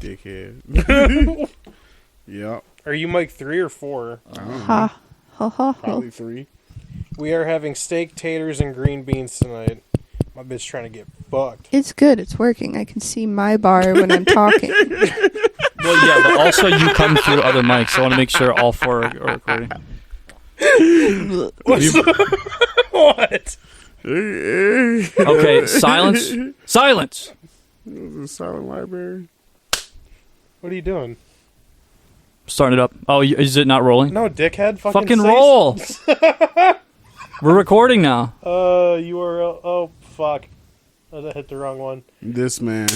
Dickhead. Yep. Are you Mike 3 or 4? Ha. Ha ha. Probably 3. We are having steak, taters, and green beans tonight. My bitch trying to get fucked. It's good. It's working. I can see my bar when I'm talking. Well, yeah, but also you come through other mics, so I want to make sure all 4 are recording. What? Okay, silence. Silence! It was a silent library. What are you doing? Starting it up. Oh, is it not rolling? No, dickhead. Fucking say roll! We're recording now. URL. Oh, fuck. I hit the wrong one. This man.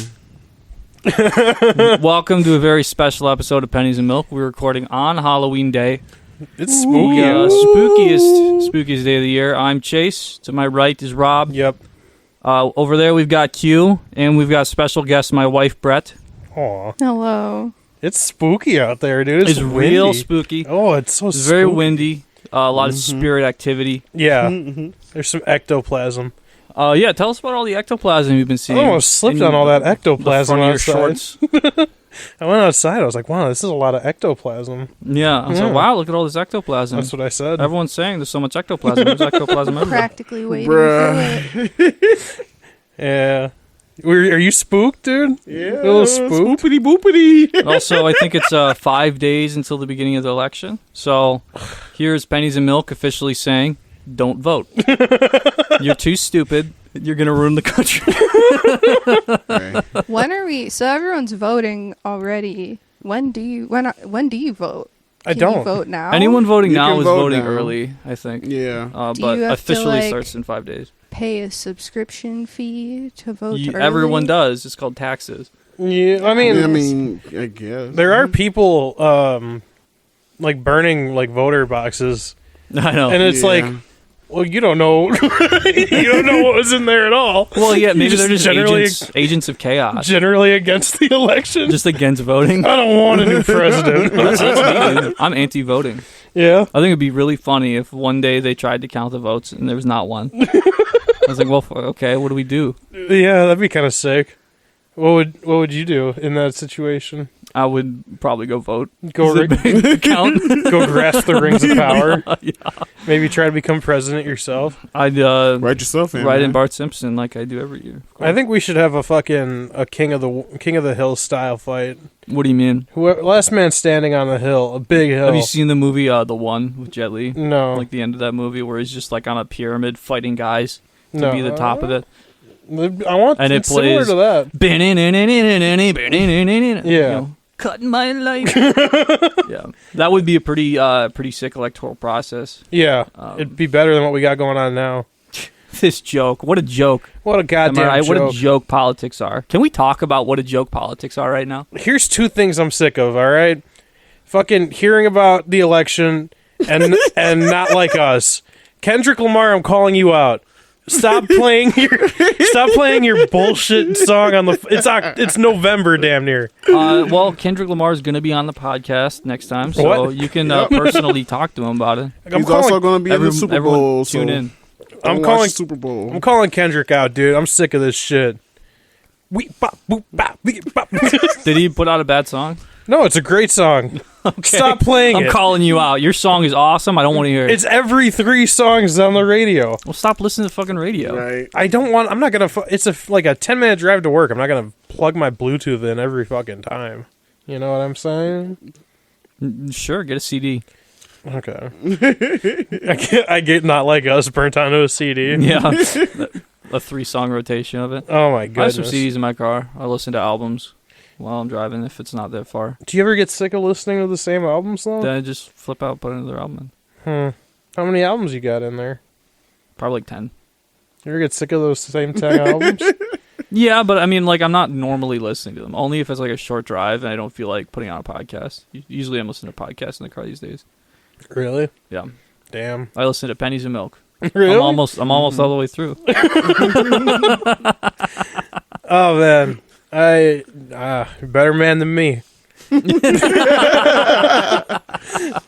Welcome to a very special episode of Pennies and Milk. We're recording on Halloween Day. It's spooky. Spookiest day of the year. I'm Chase. To my right is Rob. Yep. Over there we've got Q, and we've got special guest, my wife Brett. Aw. Hello. It's spooky out there, dude. It's real spooky. Oh, it's so It's spooky. very windy. A lot of spirit activity. Yeah. There's some ectoplasm. Yeah, tell us about all the ectoplasm you've been seeing. I almost slipped on all that ectoplasm the front of your outside. shorts. I went outside. I was like, wow, this is a lot of ectoplasm. Yeah, I was like, wow, look at all this ectoplasm. That's what I said. Everyone's saying there's so much ectoplasm. There's ectoplasm everywhere. Practically waiting for it. Yeah. Are you spooked, dude? Yeah. A little spooked? Spoopity boopity. And also, I think it's 5 days until the beginning of the election. So here's Pennies and Milk officially saying, don't vote. You're too stupid. You're going to ruin the country. Right. When are we? So everyone's voting already. When do you vote? I Can don't. you vote now? Anyone voting You now can is vote voting now. early, I think. Yeah. Do But you have to, officially like, starts in 5 days. pay a subscription fee to vote early? Everyone does. It's called taxes. Yeah, I mean, I guess. there are people like burning like voter boxes, I know. and it's Yeah. like, well, you don't know, you don't know what was in there at all. Well, yeah, maybe they're just generally agents of chaos. generally against the election. Just against voting. I don't want a new president. That's me, dude. I'm anti-voting. Yeah. I think it'd be really funny if one day they tried to count the votes and there was not one. I was like, well, okay, what do we do? Yeah, that'd be kind of sick. What would you do in that situation? I would probably go vote. Go Count. go grasp the rings of power. Yeah. Maybe try to become president yourself. I'd Write yourself in. write in man. Bart Simpson like I do every year. I think we should have a king of the hill style fight. What do you mean? Last man standing on the hill, a big hill. Have you seen the movie The One with Jet Li? No. Like the end of that movie where he's just like on a pyramid fighting guys to No. be the top of it. I want And it it's similar plays- to that. Yeah. Cutting my life. Yeah. That would be a pretty sick electoral process. Yeah, it'd be better than what we got going on now. This joke. What a joke. What a Am I goddamn right? joke. What a joke politics are. Can we talk about what a joke politics are right now? Here's 2 things I'm sick of, all right? Fucking hearing about the election and and not like us. Kendrick Lamar, I'm calling you out. Stop playing your bullshit song on the it's November damn near. Well, Kendrick Lamar is going to be on the podcast next time, so What? you can personally talk to him about it. He's also going to be in the Super everyone Bowl. tune so in. I'm watch calling Super Bowl. I'm calling Kendrick out, dude. I'm sick of this shit. Did he put out a bad song? No, it's a great song. Okay. Stop playing I'm it. calling you out. Your song is awesome. I don't want to hear it. It's every 3 songs on the radio. Well, stop listening to fucking radio. Right. I'm not gonna. It's like a 10-minute drive to work. I'm not gonna plug my Bluetooth in every fucking time. You know what I'm saying? Sure, get a CD. Okay. I get not like us burnt onto a CD. Yeah. A 3-song rotation of it. Oh my I have goodness. some CDs in my car. I listen to albums while I'm driving if it's not that far. Do you ever get sick of listening to the same albums though? Then I just flip out, put another album in. How many albums you got in there? Probably like 10. You ever get sick of those same 10 albums? Yeah, but I mean, like, I'm not normally listening to them. Only if it's like a short drive and I don't feel like putting on a podcast. Usually I'm listening to podcasts in the car these days. Really? Yeah. Damn. I listen to Pennies and Milk. Really? I'm almost all the way through. Oh man, you're better man than me.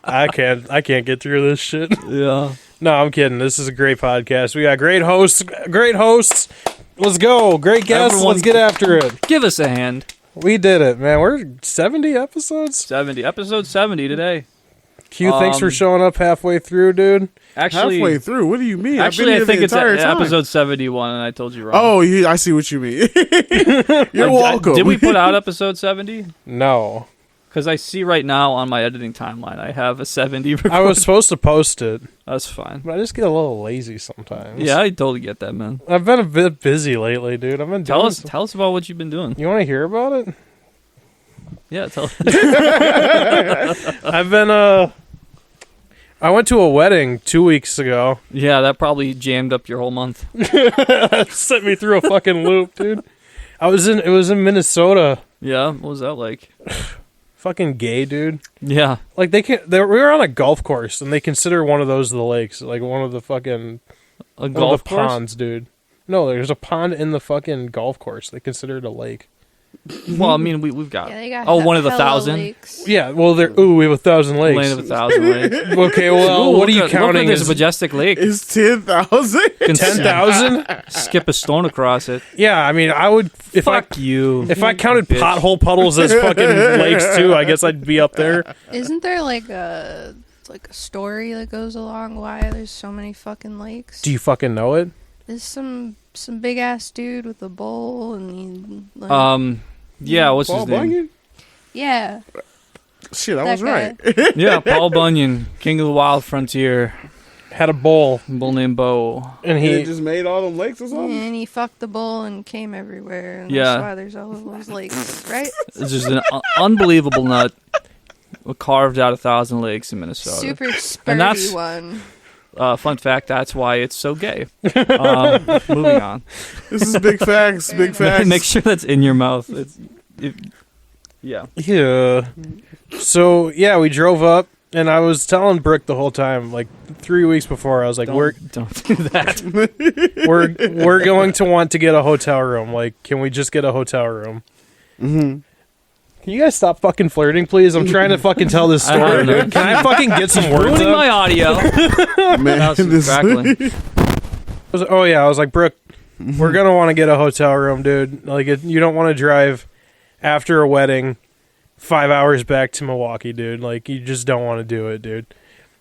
I can't get through this shit. Yeah. No, I'm kidding. This is a great podcast. We got great hosts. Let's go. Great guests. Everyone- Let's get after it. Give us a hand. We did it, man. We're 70 episodes. 70. Episode 70 today. Q, thanks for showing up halfway through, dude. Actually, halfway through. What do you mean? Actually, I think it's time. episode 71, and I told you wrong. Oh, I see what you mean. You're welcome. Did we put out episode 70? No. Because I see right now on my editing timeline, I have a 70 recorded. I was supposed to post it, That's fine. but I just get a little lazy sometimes. Yeah, I totally get that, man. I've been a bit busy lately, dude. I've been Tell doing us about what you've been doing. You want to hear about it? Yeah, tell us. I've been I went to a wedding 2 weeks ago. Yeah, that probably jammed up your whole month. Sent me through a fucking loop, dude. It was in Minnesota. Yeah, what was that like? Fucking gay, dude. Yeah. Like we were on a golf course and they consider one of those the lakes, like one of the fucking A golf course? ponds, dude. No, there's a pond in the fucking golf course. They consider it a lake. Well, I mean, we've got. Yeah, they got one of the hella 1,000. lakes. Yeah, well, we have 1,000 lakes. Land of 1,000 lakes. Okay, well, Ooh, what are you look counting? There's as a majestic lake. It's 10,000. 10,000? Skip a stone across it. Yeah, I mean, I would if Fuck you. I counted bitch. pothole puddles as fucking lakes too. I guess I'd be up there. Isn't there like a story that goes along why there's so many fucking lakes? Do you fucking know it? There's some big ass dude with a bowl and he like, Yeah, what's Paul his name? Bunyan? yeah. Shit, I That was guy. right. Yeah, Paul Bunyan, king of the wild frontier. Had a bowl, A bull named Bo. and He he just made all them lakes or something. And he fucked the bull and came everywhere. And Yeah. that's why there's all those lakes, right? It's just an unbelievable nut. Carved out 1,000 lakes in Minnesota. Super And that's- spurty one. Fun fact, that's why it's so gay. Moving on. This is big facts. Big facts. Make sure that's in your mouth. Yeah. yeah. So yeah, we drove up, and I was telling Brooke the whole time, like 3 weeks before, I was like, Don't do that. we're going to want to get a hotel room. Like, can we just get a hotel room? Mm-hmm. Can you guys stop fucking flirting, please? I'm trying to fucking tell this I don't story, know. dude. Can I fucking get some words Ruining up? my audio. Man, Now it's this- crackling. I was like, Brooke, we're gonna want to get a hotel room, dude. Like, you don't want to drive after a wedding 5 hours back to Milwaukee, dude. Like, you just don't want to do it, dude.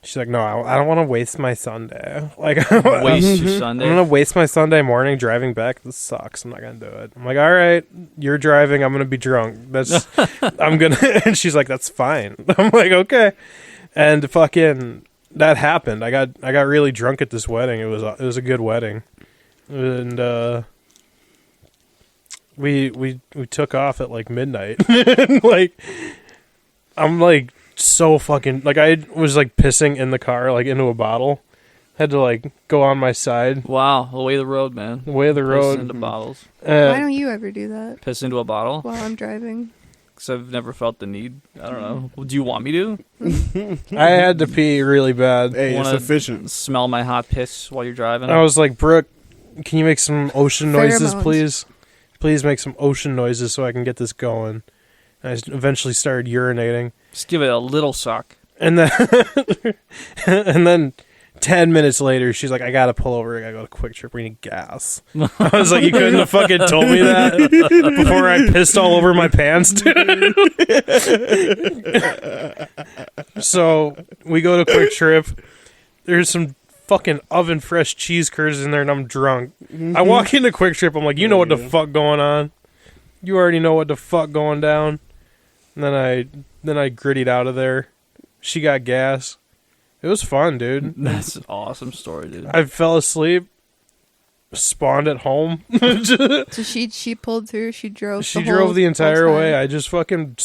She's like, no, I don't want to waste my Sunday. Like, Waste your I'm Sunday. gonna waste my Sunday morning driving back. This sucks. I'm not gonna do it. I'm like, all right, you're driving. I'm gonna be drunk. I'm gonna. And she's like, that's fine. I'm like, okay. And fucking that happened. I got really drunk at this wedding. It was a good wedding, and we took off at like midnight. Like, I'm like so fucking like I was like pissing in the car like into a bottle. Had to like go on my side. Wow, the way of the road, man. The way of the Piss road. into bottles. Why don't you ever do that Piss into a bottle? while I'm driving? Because I've never felt the need. I don't know. Do you want me to? I had to pee really bad. Hey, it's Wanna efficient. Smell my hot piss while you're driving? I was like, Brooke, can you make some ocean noises, Pheromones. please? Please make some ocean noises so I can get this going. And I eventually started urinating. Just give it a little suck. And then, and then 10 minute later, she's like, I gotta pull over. I gotta go to Quick Trip. We need gas. I was like, you couldn't have fucking told me that before I pissed all over my pants, dude. So we go to Quick Trip. There's some fucking oven fresh cheese curds in there, and I'm drunk. I walk into Quick Trip. I'm like, you know what the fuck going on? You already know what the fuck going down. And then I grittied out of there. She got gas. It was fun, dude. That's an awesome story, dude. I fell asleep, spawned at home. So she pulled through. She drove. She the drove whole- the entire whole way. time. I just fucking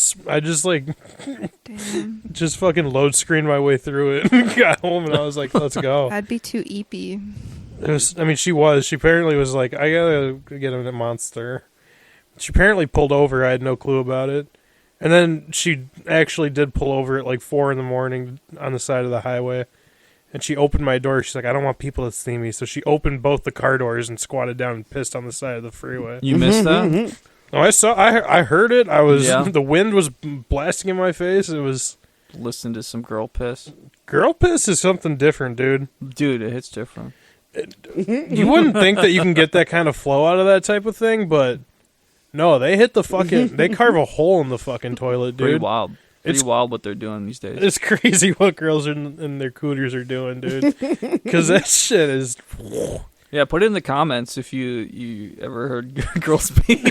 Damn. just fucking load screened my way through it and got home, and I was like, let's go. I'd be too eepy. It was, I mean, she apparently was like, I gotta get a monster. She apparently pulled over. I had no clue about it. And then she actually did pull over at like 4 a.m. on the side of the highway. And she opened my door. She's like, I don't want people to see me. So she opened both the car doors and squatted down and pissed on the side of the freeway. You missed that? Oh, I heard it. Yeah. The wind was blasting in my face. It was, Listen to some girl piss. girl piss is something different, dude. Dude, it hits different. You wouldn't think that you can get that kind of flow out of that type of thing, but No, they hit the fucking. They carve a hole in the fucking toilet, dude. Pretty wild. Pretty It's- wild what they're doing these days. It's crazy what girls in their cooters are doing, dude. Because that shit is. Yeah, put it in the comments if you ever heard girls speak.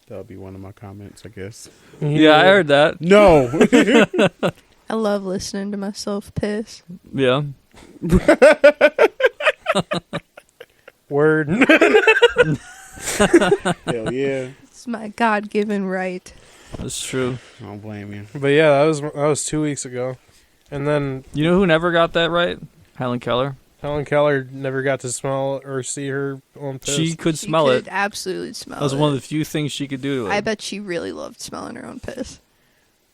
That'll be one of my comments, I guess. Yeah, I heard that. No. I love listening to myself piss. Yeah. Word. Hell yeah. It's my God-given right. That's true. I don't blame you. But yeah, that was 2 weeks ago, and then You know who never got that right? Helen Keller. Helen Keller never got to smell or see her own piss. She could She smell could it. absolutely smell That was it. one of the few things she could do to it. I bet she really loved smelling her own piss.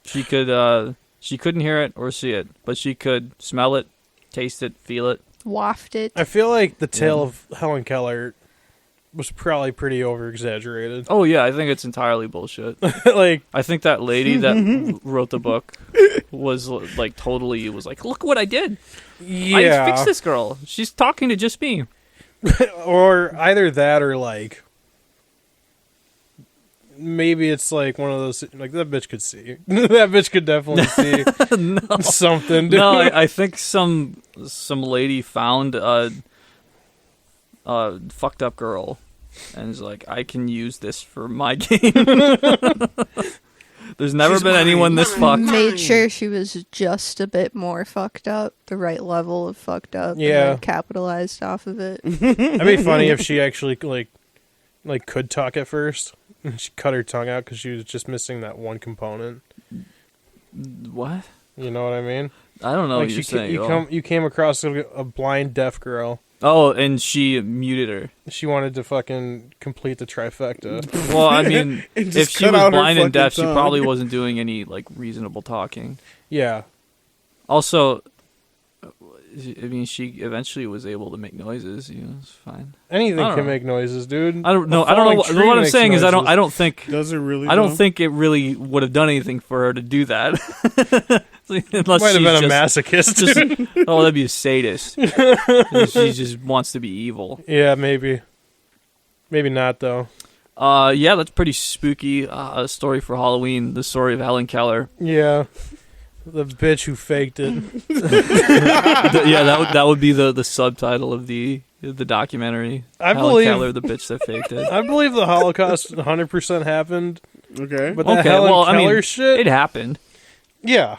She could. She couldn't hear it or see it, but she could smell it, taste it, feel it. Waft it. I feel like the tale of Helen Keller was probably pretty over exaggerated. Oh yeah, I think it's entirely bullshit. Like, I think that lady that wrote the book was like totally was like, look what I did. yeah, I fixed this girl. She's talking to just me. or either that or like maybe it's like one of those like that bitch could see. That bitch could definitely see something. Dude. No, I think some lady found a fucked up girl and is like, I can use this for my game. There's never She's been mine, anyone this fucked. Made sure she was just a bit more fucked up, the right level of fucked up. Yeah. And then capitalized off of it. That'd be funny if she actually like could talk at first. And she cut her tongue out because she was just missing that one component. What? You know what I mean? I don't know like what you're saying. you came across a blind deaf girl. Oh, and she muted her. She wanted to fucking complete the trifecta. Well, I mean, And if just she cut was out her blind and fucking deaf, she tongue. probably wasn't doing any like reasonable talking. Yeah. Also, I mean, she eventually was able to make noises. You know, it's fine. Anything I don't can know. make noises, dude. I don't know. A I don't know. falling What, tree what I'm makes saying is, I noises. don't think. Does it really? I don't though? think it really would have done anything for her to do that. Unless Might have she's been a just, masochist. just- oh, that'd be a sadist. She just wants to be evil. Yeah, maybe. Maybe not though. Yeah, that's pretty spooky story for Halloween. The story of Helen Keller. Yeah. The bitch who faked it. Yeah, that would be the subtitle of the documentary. I Helen believe- Keller, the bitch that faked it. I believe the Holocaust 100% happened, Okay. but that Okay, Helen well, I Keller mean, shit. It happened. Yeah.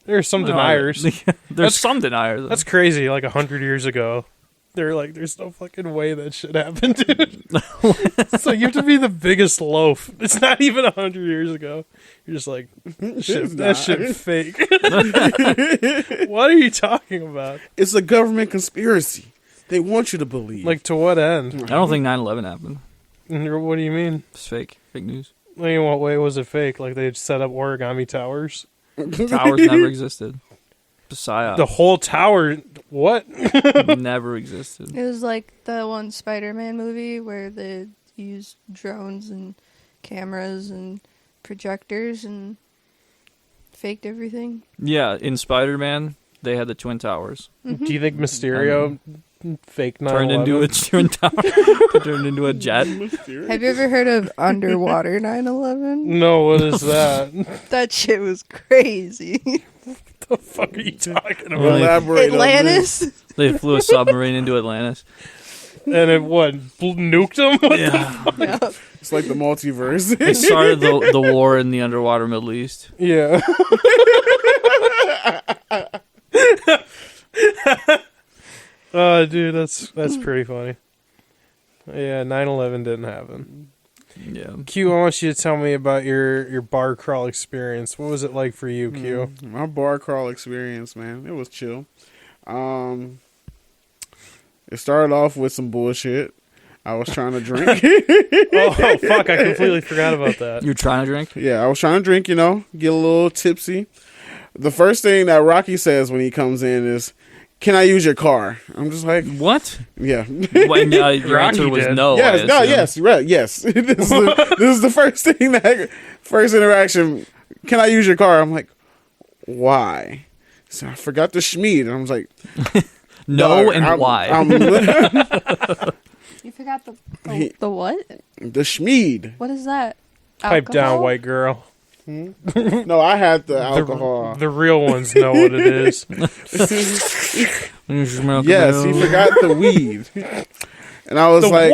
There's some deniers. There's That's- some deniers. That's crazy. Like 100 years ago, they're like, "There's no fucking way that shit happened, dude." It's like you have to be the biggest loaf. It's not even 100 years ago. You're just like, shit, that not. shit fake. What are you talking about? It's a government conspiracy. They want you to believe. Like to what end? I don't think 9/11 happened. What do you mean? It's fake news. Like, in what way was it fake? Like they set up origami towers? Towers never existed. Psyop The whole tower. What? never existed. It was like the one Spider-Man movie where they used drones and cameras and projectors and faked everything. Yeah, in Spider-Man, they had the Twin Towers. Do you think Mysterio fake 9/11? Turned into a twin tower. Turned into a jet. Have you ever heard of underwater 9/11? No, what is that? That shit was crazy. The fuck are you talking about? Really? Elaborate on this. Atlantis. They flew a submarine into Atlantis. And it what? Nuked them? Yeah. Yeah. It's like the multiverse. They started the war in the underwater Middle East. Yeah. Oh, dude, that's pretty funny. Yeah, 9/11 didn't happen. Yeah. Q, I want you to tell me about your bar crawl experience. What was it like for you, Q? My bar crawl experience, man, it was chill. It started off with some bullshit. I was trying to drink. Oh, fuck, I completely forgot about that. You're trying to drink? Yeah, I was trying to drink, get a little tipsy. The first thing that Rocky says when he comes in is, "Can I use your car?" I'm just like, What? yeah. When your Rocky answer was did. no. Yes, I no, assume. yes, right, yes. This is the first thing first interaction. "Can I use your car?" I'm like, why? So I forgot the schmeed. And I was like, No, "Dog, and I'm- why? You forgot He- the what? The Schmeed. What is that? Pipe down, Alcohol? white girl. No, I had the alcohol. The real ones know what it is. Yes, he forgot the weed. And I was The like,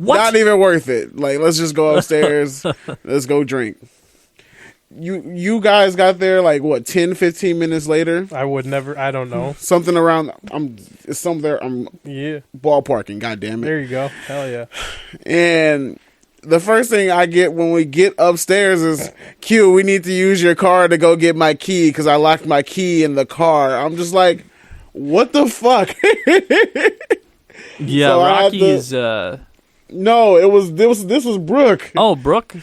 what? not even worth it. Like, let's just go upstairs. Let's go drink. You guys got there like what, 10, 15 minutes later? I would never. I don't know. Something around. It's somewhere. I'm Yeah. ballparking. God damn it. There you go. Hell yeah. And the first thing I get when we get upstairs is, Q, we need to use your car to go get my key because I locked my key in the car. I'm just like, what the fuck? Yeah, So I had Rocky's. No, this was Brooke. Oh, Brooke.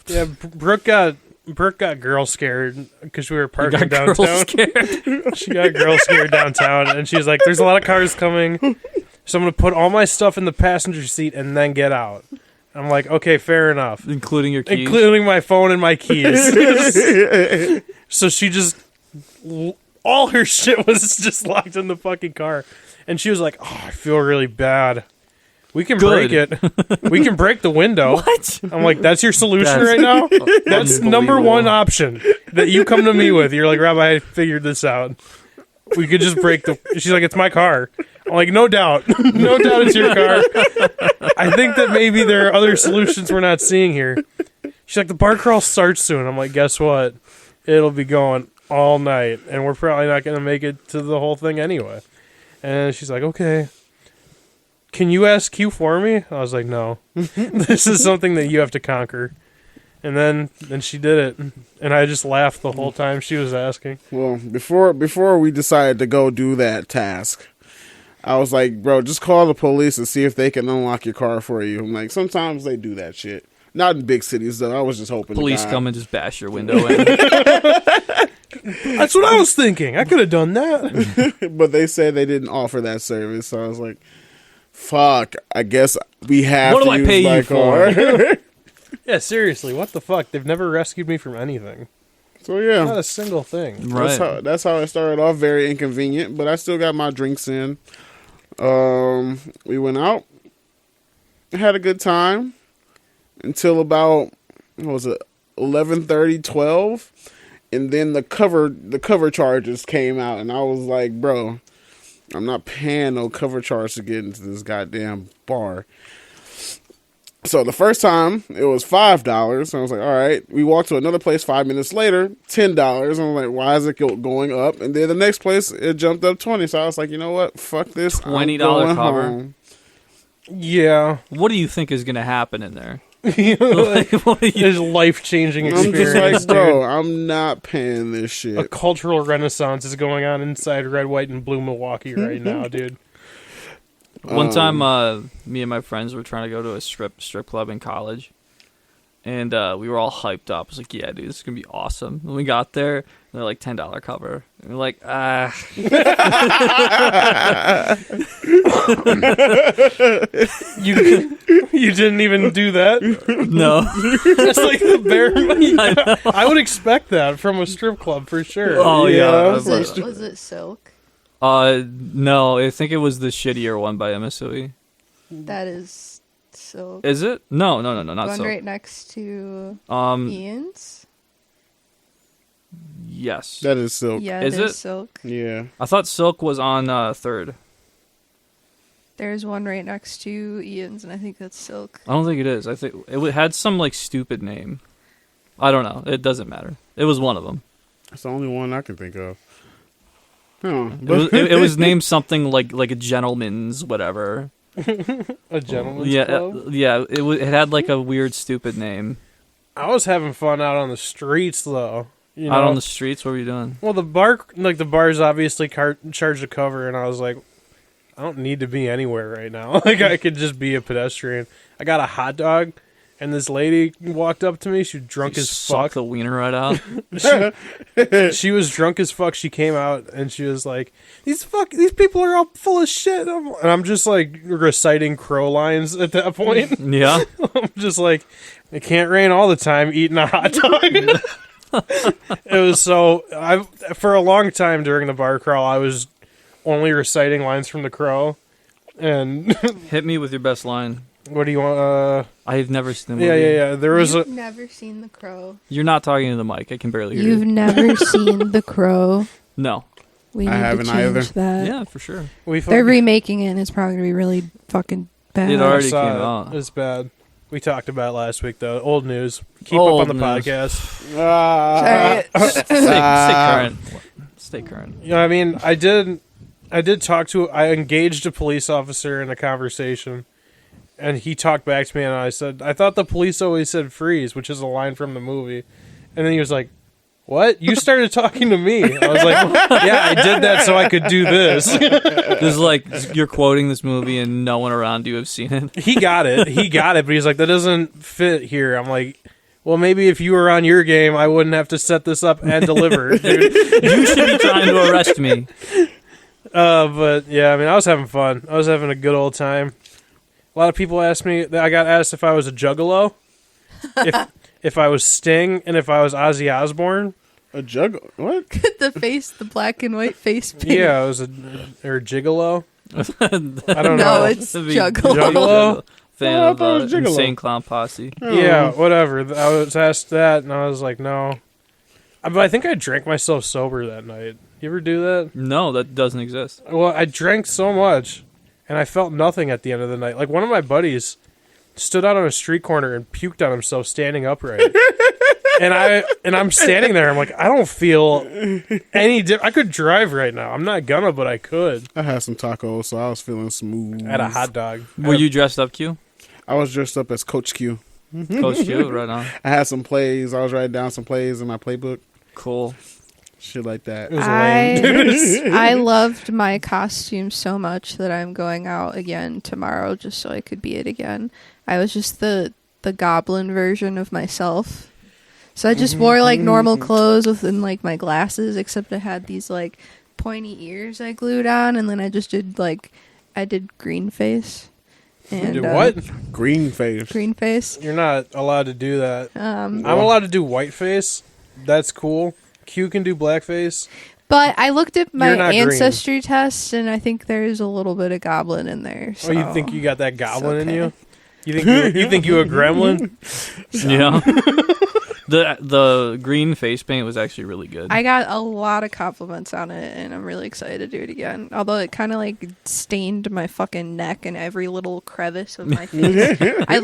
Yeah. Brooke got girl scared because we were You parking got girl downtown. scared. She got girl scared downtown, and she's like, "There's a lot of cars coming, so I'm gonna put all my stuff in the passenger seat and then get out." I'm like, "Okay, fair enough." Including your keys. Including my phone and my keys. So she just, all her shit was just locked in the fucking car. And she was like, "Oh, I feel really bad. We can break Good. it. We can break the window." What? I'm like, "That's your solution That's right now? That's number unbelievable. one option that you come to me with." You're like, "Rabbi, I figured this out. We could just break the..." She's like, "It's my car." I'm like, "No doubt. No doubt it's your car. I think that maybe there are other solutions we're not seeing here." She's like, "The bar crawl starts soon." I'm like, "Guess what? It'll be going all night, and we're probably not going to make it to the whole thing anyway." And she's like, "Okay. Can you ask Q for me?" I was like, "No. This is something that you have to conquer." And then she did it, and I just laughed the whole time she was asking. Well, before we decided to go do that task, I was like, bro, just call the police and see if they can unlock your car for you. I'm like, sometimes they do that shit. Not in big cities, though. I was just hoping. Police to God. come and just bash your window in. That's what I was thinking. I could have done that. But they said they didn't offer that service, so I was like, fuck, I guess we have What to do I use pay my you car. for? Yeah, seriously, what the fuck? They've never rescued me from anything. So Not yeah, a single thing. Right. that's how it started off. Very inconvenient, but I still got my drinks in. We went out, had a good time until about, what was it, 11:30, 12, and then the cover charges came out, and I was like, bro, I'm not paying no cover charge to get into this goddamn bar. So the first time it was $5. I was like, all right. We walked to another place 5 minutes later, $10. I was like, why is it going up? And then the next place it jumped up 20. So I was like, you know what? Fuck this. I'm $20 going cover. home. Yeah. What do you think is going to happen in there? Like, What do you- there's life-changing I'm just experience, like, bro, dude. I'm not paying this A shit. cultural renaissance is going on inside red, white, and blue Milwaukee right now, dude. One time, me and my friends were trying to go to a strip club in college, and we were all hyped up. I was like, "Yeah, dude, this is gonna be awesome." When we got there, they're like $10 cover, and we're like, "Ah." You didn't even do that. No. That's like the bare. I know. I would expect that from a strip club for sure. Oh yeah. Was it silk? No, I think it was the shittier one by MSOE. That is silk. Is it? No, The not one so. right next to Ian's. Yes. That is silk. Yeah, Is it it? is silk. Yeah. I thought Silk was on third. There's one right next to Ian's, and I think that's silk. I don't think it is. I think it had some like stupid name. I don't know. It doesn't matter. It was one of them. That's the only one I can think of. Huh. It was named something like a gentleman's whatever. A gentleman's Yeah, club. yeah. It had like a weird stupid name. I was having fun out on the streets though. You know? Out on the streets. What were you doing? Well, the bar's obviously charged a cover, and I was like, I don't need to be anywhere right now. Like, I could just be a pedestrian. I got a hot dog, and this lady walked up to me. She was drunk as Suck fuck. the wiener right out. She was drunk as fuck. She came out, and she was like, these people are all full of shit. And I'm just, like, reciting crow lines at that point. Yeah. I'm just like, it can't rain all the time eating a hot dog. It was for a long time during the bar crawl, I was only reciting lines from The Crow. And Hit me with your best line. what do you want? I've never seen the movie. Yeah. There was You've a never seen The Crow. You're not talking to the mic. I can barely hear You've you. never seen The Crow. No. We I need to haven't change either. that. Yeah, for sure. we They're fucking- remaking it, and it's probably gonna be really fucking bad. It I already saw came it. out. It's bad. We talked about it last week though. Old news. Keep Old up on the news. podcast. Sorry. Stay current. Stay current. You know, I mean, I did talk to. I engaged a police officer in a conversation, and he talked back to me, and I said, "I thought the police always said freeze," which is a line from the movie, and then he was like, "What? You started talking to me?" I was like, "Yeah, I did that so I could do this." This is like you're quoting this movie and no one around you have seen it. He got it, but he's like, "That doesn't fit here." I'm like, "Well, maybe if you were on your game, I wouldn't have to set this up and deliver, dude." You should be trying to arrest me. But yeah, I mean, I was having fun. I was having a good old time. A lot of people asked me. I got asked if I was a juggalo, if I was Sting, and if I was Ozzy Osbourne. A jug? What? the black and white face paint. Yeah, I was a gigolo. I don't No, know. it's That'd be Juggalo? Fan Oh, I of thought it was Gigolo. Insane Clown Posse. Yeah, whatever. I was asked that, and I was like, no. But I think I drank myself sober that night. You ever do that? No, that doesn't exist. Well, I drank so much, and I felt nothing at the end of the night. Like, one of my buddies stood out on a street corner and puked on himself standing upright. and I'm standing there. I'm like, I don't feel any I could drive right now. I'm not gonna, but I could. I had some tacos, so I was feeling smooth. I had a hot dog. Were you dressed up, Q? I was dressed up as Coach Q. Coach Q, right on. I had some plays. I was writing down some plays in my playbook. Cool. Shit like that. It was lame. I loved my costume so much that I'm going out again tomorrow just so I could be it again. I was just the goblin version of myself. So I just wore like normal clothes within like my glasses, except I had these like pointy ears I glued on, and then I just did I did green face. And Dude, what? Green face. green face. You're not allowed to do that. Um, I'm allowed to do whiteface. That's cool. Q can do blackface. but I looked at my You're not green. ancestry test, and I think there's a little bit of goblin in there. So. Oh, you think you got that goblin in okay. you? You think you a gremlin? Yeah. The green face paint was actually really good. I got a lot of compliments on it, and I'm really excited to do it again. Although it kind of like stained my fucking neck and every little crevice of my face. I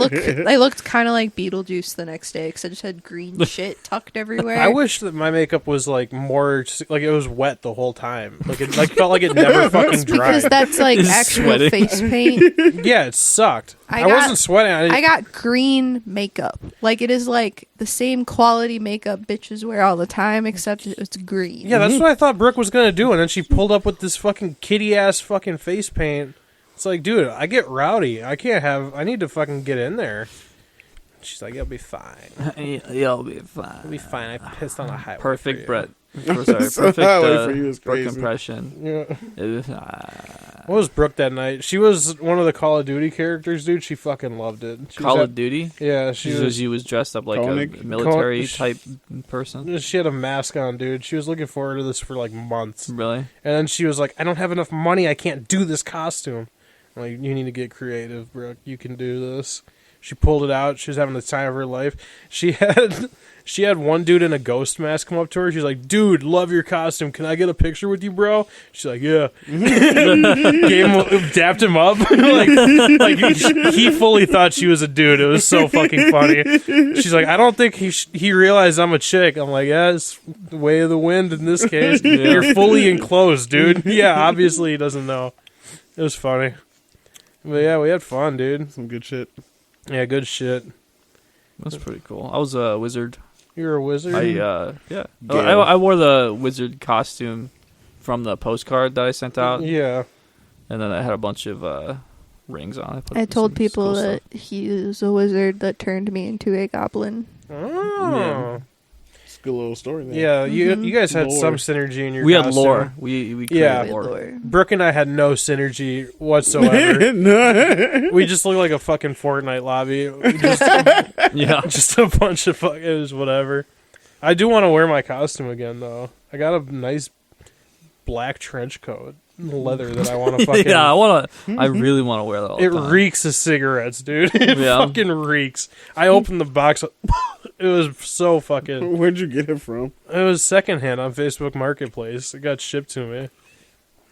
looked kind of like Beetlejuice the next day because I just had green shit tucked everywhere. I wish that my makeup was like more like it was wet the whole time. Like it felt like it never fucking because dried. that's like Is actual sweating. face paint. Yeah, it sucked. I I got- wasn't sweating. I got green makeup. Like it is like the same quality makeup bitches wear all the time, except it's green. Yeah, that's what I thought Brooke was gonna do, and then she pulled up with this fucking kitty ass fucking face paint. It's like, dude, I get rowdy. I need to fucking get in there. She's like, you'll be fine. You'll be fine. You'll be fine. I pissed on a highway. Perfect, for you. Brett. Sorry, perfect Highway for you is Brooke crazy. impression. Yeah. It was, What was Brooke that night? She was one of the Call of Duty characters, dude. She fucking loved it. She Call was of Duty. Yeah, she Was dressed up like Koenig? a military Ko- type person. She had a mask on, dude. She was looking forward to this for like months. Really? And then she was like, I don't have enough money. I can't do this costume. I'm like, you need to get creative, Brooke. You can do this. She pulled it out. She was having the time of her life. She had one dude in a ghost mask come up to her. She's like, dude, love your costume. Can I get a picture with you, bro? She's like, yeah. Dapped him up. He fully thought she was a dude. It was so fucking funny. She's like, I don't think he realized I'm a chick. I'm like, yeah, it's the way of the wind in this case. You're fully enclosed, dude. Yeah, obviously he doesn't know. It was funny. But yeah, we had fun, dude. Some good shit. Yeah, good shit. That's pretty cool. I was a wizard. You're a wizard? Yeah. Gale. I wore the wizard costume from the postcard that I sent out, Yeah. and then I had a bunch of rings on. I told some people cool that stuff. he is a wizard that turned me into a goblin. Oh. It's a good little story there. Yeah, you guys had Lore. some synergy in your We had costume. lore. We Yeah. created lore. Lore. Brooke and I had no synergy whatsoever. No. We just looked like a fucking Fortnite lobby. Yeah. Just a bunch of fuck. It was whatever. I do want to wear my costume again, though. I got a nice black trench coat. leather that I want to fucking. Yeah, I really want to wear that all the It time. reeks of cigarettes, dude. It Yeah. fucking reeks. I opened the box. It was so fucking. Where'd you get it from? It was secondhand on Facebook Marketplace. It got shipped to me,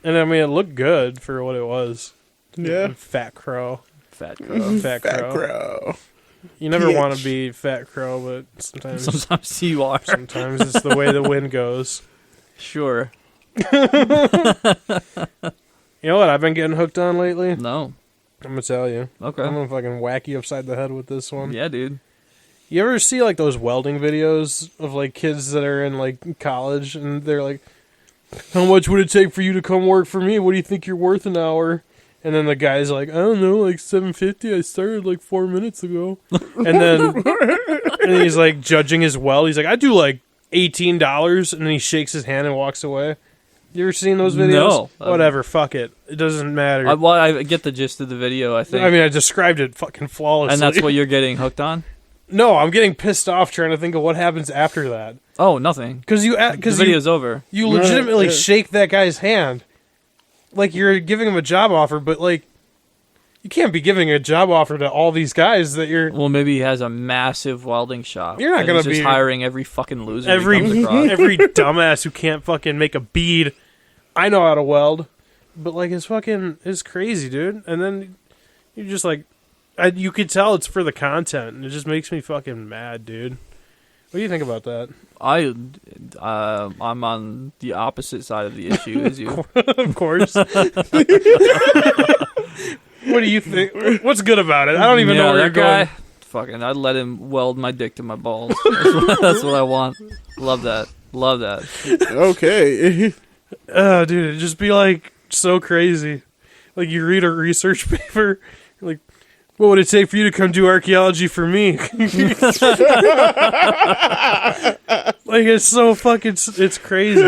and I mean, it looked good for what it was. Yeah. Fat crow. Fat crow. Fat crow. Crow. You never Bitch. want to be fat crow, but sometimes Sometimes you are. sometimes it's the way the wind goes. Sure. You know what I've been getting hooked on lately? No. I'm gonna tell you. Okay. I'm gonna fucking whack you upside the head with this one. Yeah, dude. You ever see like those welding videos of like kids that are in like college and they're like, "How much would it take for you to come work for me? What do you think you're worth an hour?" And then the guy's like, "I don't know, like $7.50. I started like 4 minutes ago." And he's like judging his weld. He's like, "I do like $18," and then he shakes his hand and walks away. You ever seen those videos? No. Whatever, fuck it. It doesn't matter. I get the gist of the video, I think. I mean, I described it fucking flawlessly. and that's what you're getting hooked on? No, I'm getting pissed off trying to think of what happens after that. Oh, nothing. Because The video's over. you legitimately Yeah. shake that guy's hand. Like, you're giving him a job offer, but, like, you can't be giving a job offer to all these guys that you're... Well, maybe he has a massive welding shop. You're not and gonna he's just be- hiring every fucking loser he Every, comes across. every dumbass who can't fucking make a bead. I know how to weld. But, like, it's crazy, dude. And then you're just like... you could tell it's for the content, and it just makes me fucking mad, dude. What do you think about that? I'm on the opposite side of the issue as you. Of course. What do you think? What's good about it? I don't even know where that you're guy. going. Fucking, I'd let him weld my dick to my balls. That's what I want. Love that. Love that. Okay. Dude, it'd just be like so crazy. Like you read a research paper, like, what would it take for you to come do archaeology for me? Like it's so fucking, it's crazy.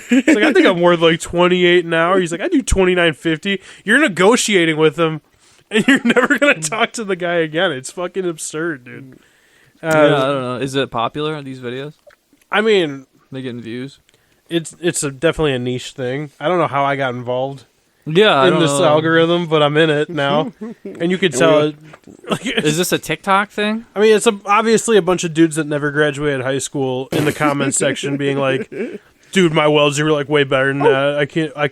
It's like I think I'm worth like 28 an hour. He's like, I do 29.50. You're negotiating with him, and you're never gonna talk to the guy again. It's fucking absurd, dude. Yeah, I don't know. Is it popular, these videos? I mean, They getting views? it's definitely a niche thing. I don't know how I got involved Yeah, I in don't this know. algorithm, but I'm in it now, and you could tell it. Is this a TikTok thing? I mean, it's obviously a bunch of dudes that never graduated high school in the comments section being like, "Dude, my welds are like way better than that. I get paid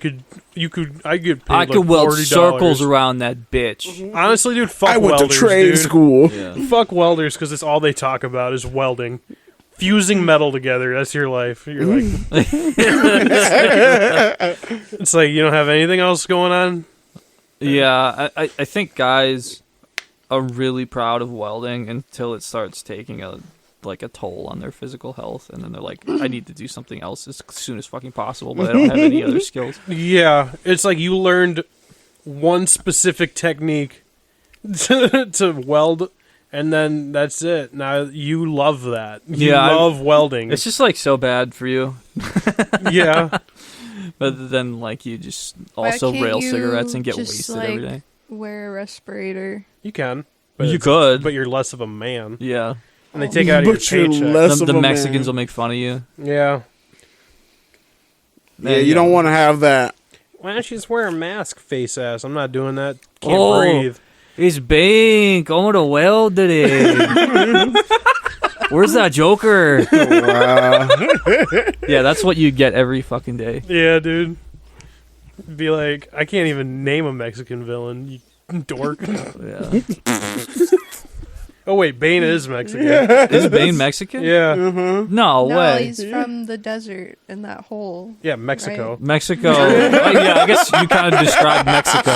I like could weld $40. circles around that bitch. Honestly, dude, fuck I went to welders, trade dude. school. Yeah. Fuck welders because it's all they talk about is welding. Fusing metal together, that's your life. You're like, it's like you don't have anything else going on. Yeah, I think guys are really proud of welding until it starts taking a toll on their physical health, and then they're like, I need to do something else as soon as fucking possible, but I don't have any other skills. Yeah, it's like you learned one specific technique to weld, and then that's it. Now you love that. You Yeah, love welding. It's just like so bad for you, Yeah. but then like you just Why also can't rail you cigarettes and get just, wasted every day. Wear a respirator. You can. You it's- could. But you're less of a man. Yeah, And they take out of your But you're paycheck. less of the a Mexicans man. will make fun of you. Yeah. Yeah, you don't want to have that. Why don't you just wear a mask, face ass? I'm not doing that. Can't Oh. breathe. It's Bane. ¿Cómo to weld today? Where's that Joker? Wow. Yeah, that's what you get every fucking day. Yeah, dude. Be like, I can't even name a Mexican villain, you dork. Yeah. Oh, wait, Bane is Mexican. Is Bane Mexican? Yeah. Uh-huh. No No, way. he's from the desert in that hole. Yeah, Mexico. Right. Mexico. Yeah, I guess you kind of described Mexico.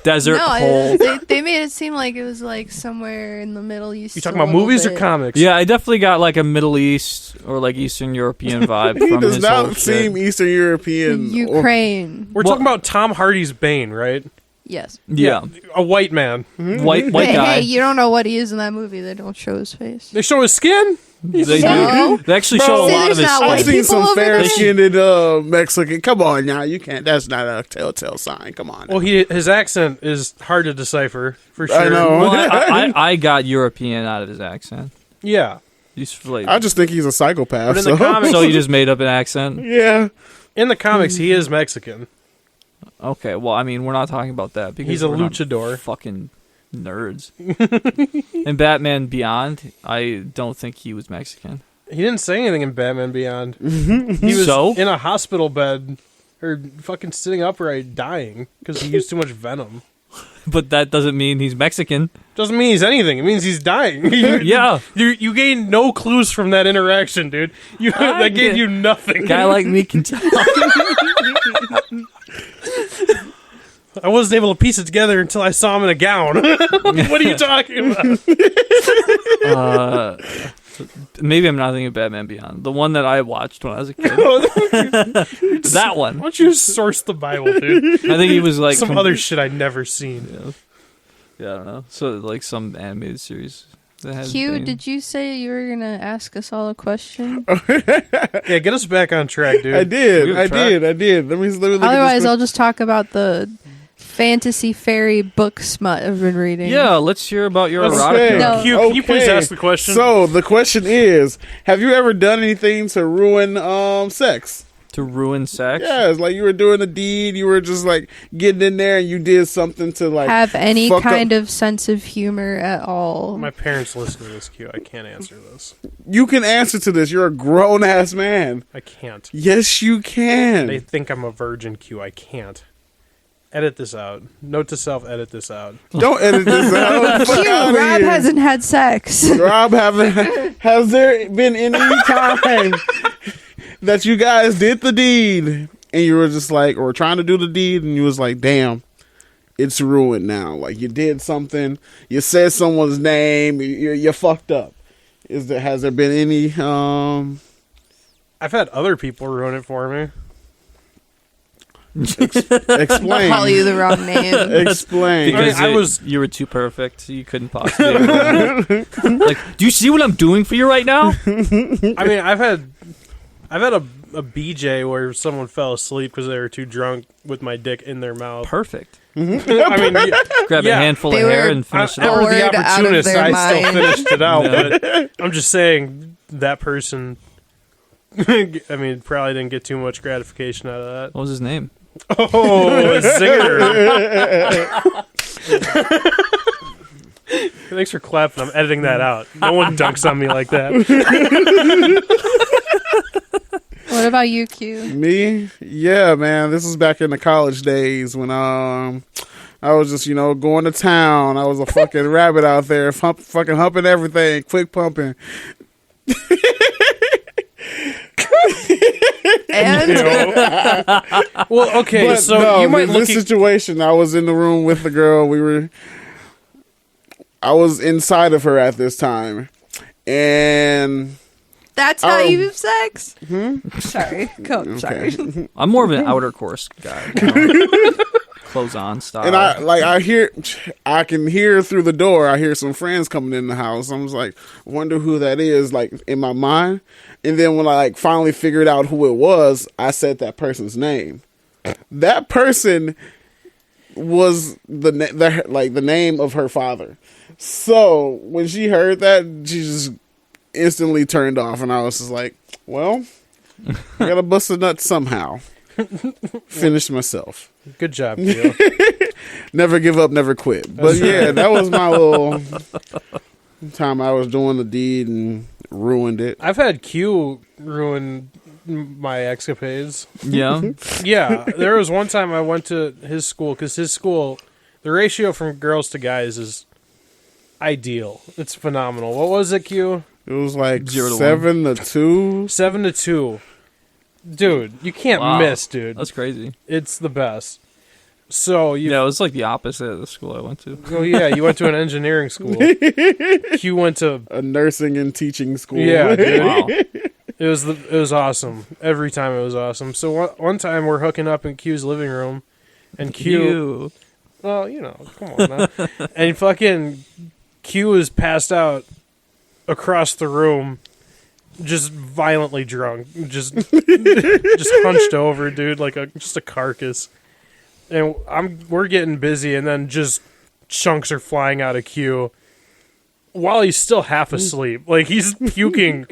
Desert No, hole. they made it seem like it was like somewhere in the Middle East. You talking a about little movies or bit. comics? Yeah, I definitely got like a Middle East or like Eastern European vibe He from does his whole not seem shit. Eastern European. or- Ukraine. We're talking about Tom Hardy's Bane, right? Yes. Yeah. A white man. White Hey, guy. hey, you don't know what he is in that movie. They don't show his face. They show his skin? They No. do. They actually Bro, show a See, lot there's of his not skin. white I've seen people some over there? fair-skinned Mexican. Come on now, you can't. That's not a telltale sign. Come on. Well, his accent is hard to decipher, for sure. I know. Well, I got European out of his accent. Yeah. He's like, I just think he's a psychopath. But in the so. comics, so you just made up an accent? Yeah. in the comics, he is Mexican. Okay, well, I mean, we're not talking about that because He's a we're not luchador. fucking nerds. And Batman Beyond, I don't think he was Mexican. He didn't say anything in Batman Beyond. He was So? in a hospital bed, or fucking sitting upright, dying because he used too much venom. But that doesn't mean he's Mexican. Doesn't mean he's anything. It means he's dying. Yeah. You gained no clues from that interaction, dude. That gave you nothing. Guy like me can tell. I wasn't able to piece it together until I saw him in a gown. What are you talking about? Maybe I'm not thinking of Batman Beyond. The one that I watched when I was a kid. That one. Why don't you source the Bible, dude? I think he was like Some other shit I'd never seen. Yeah, I don't know. So like some animated series. That has Q, Bane. did you say you were gonna ask us all a question? Yeah, get us back on track, dude. I did. We have I track. did. I did. Let me look Otherwise, at I'll just talk about the fantasy fairy book smut I've been reading. Yeah, let's hear about your Okay. erotica. No. Q, can you please Okay. ask the question? So the question is, have you ever done anything to ruin sex? To ruin sex? Yeah, it's like you were doing a deed, you were just like getting in there and you did something to like Have any fuck kind up. of sense of humor at all. My parents listen to this, Q. I can't answer this. You can answer to this. You're a grown ass man. I can't. Yes, you can. They think I'm a virgin, Q. I can't. Edit this out. Note to self, edit this out. Don't edit this out. Fuck Cute, outta Rob here. hasn't had sex. Rob, has there been any time that you guys did the deed and you were just like, or trying to do the deed and you was like, damn, it's ruined now. Like you did something, you said someone's name, you fucked up. Has there been any, I've had other people ruin it for me. explain. Call you the wrong name. Explain. Because I was- you were too perfect, so you couldn't possibly. Like, do you see what I'm doing for you right now? I mean, I've had a BJ where someone fell asleep because they were too drunk with my dick in their mouth. Perfect. I mean, Grab a Yeah. handful They of hair were- and finish it for off. Bored the out of opportunist, their I still mind. finished it out. No. But I'm just saying that person. I mean, probably didn't get too much gratification out of that. What was his name? Oh, a zinger! Thanks for clapping. I'm editing that out. No one dunks on me like that. What about you, Q? Me? Yeah, man. This was back in the college days when I was just, going to town. I was a fucking rabbit out there, fucking humping everything, quick pumping. And Well, okay, But so no, you might this look. situation, I was in the room with the girl. I was inside of her at this time, and that's how Oh. you have sex? Sorry. Go. Sorry. I'm more of an outer course guy. Clothes on style. and I can hear through the door. I hear some friends coming in the house. I was like, wonder who that is, like in my mind. And then when I like finally figured out who it was, I said that person's name. That person was the name of her father. So when she heard that, she just instantly turned off, and I was just like, well, I gotta bust a nut somehow. Finish myself. Good job, Q. Never give up, never quit. But yeah, that was my little time I was doing the deed and ruined it. I've had Q ruin my escapades. Yeah. Yeah, there was one time I went to his school because his school, the ratio from girls to guys is ideal. It's phenomenal. What was it, Q? It was like 0 to 7 to 2. 7-2. Dude, you can't Wow. miss, dude. That's crazy. It's the best. So you Yeah, it was like the opposite of the school I went to. Oh yeah, you went to an engineering school. Q went to A nursing and teaching school. yeah, dude. Wow. It was awesome. Every time it was awesome. So one time we're hooking up in Q's living room, and Q, You. well, come on now, and fucking Q is passed out across the room, just violently drunk, just hunched over, dude, like just a carcass. And we're getting busy, and then just chunks are flying out of Q while he's still half asleep. Like he's puking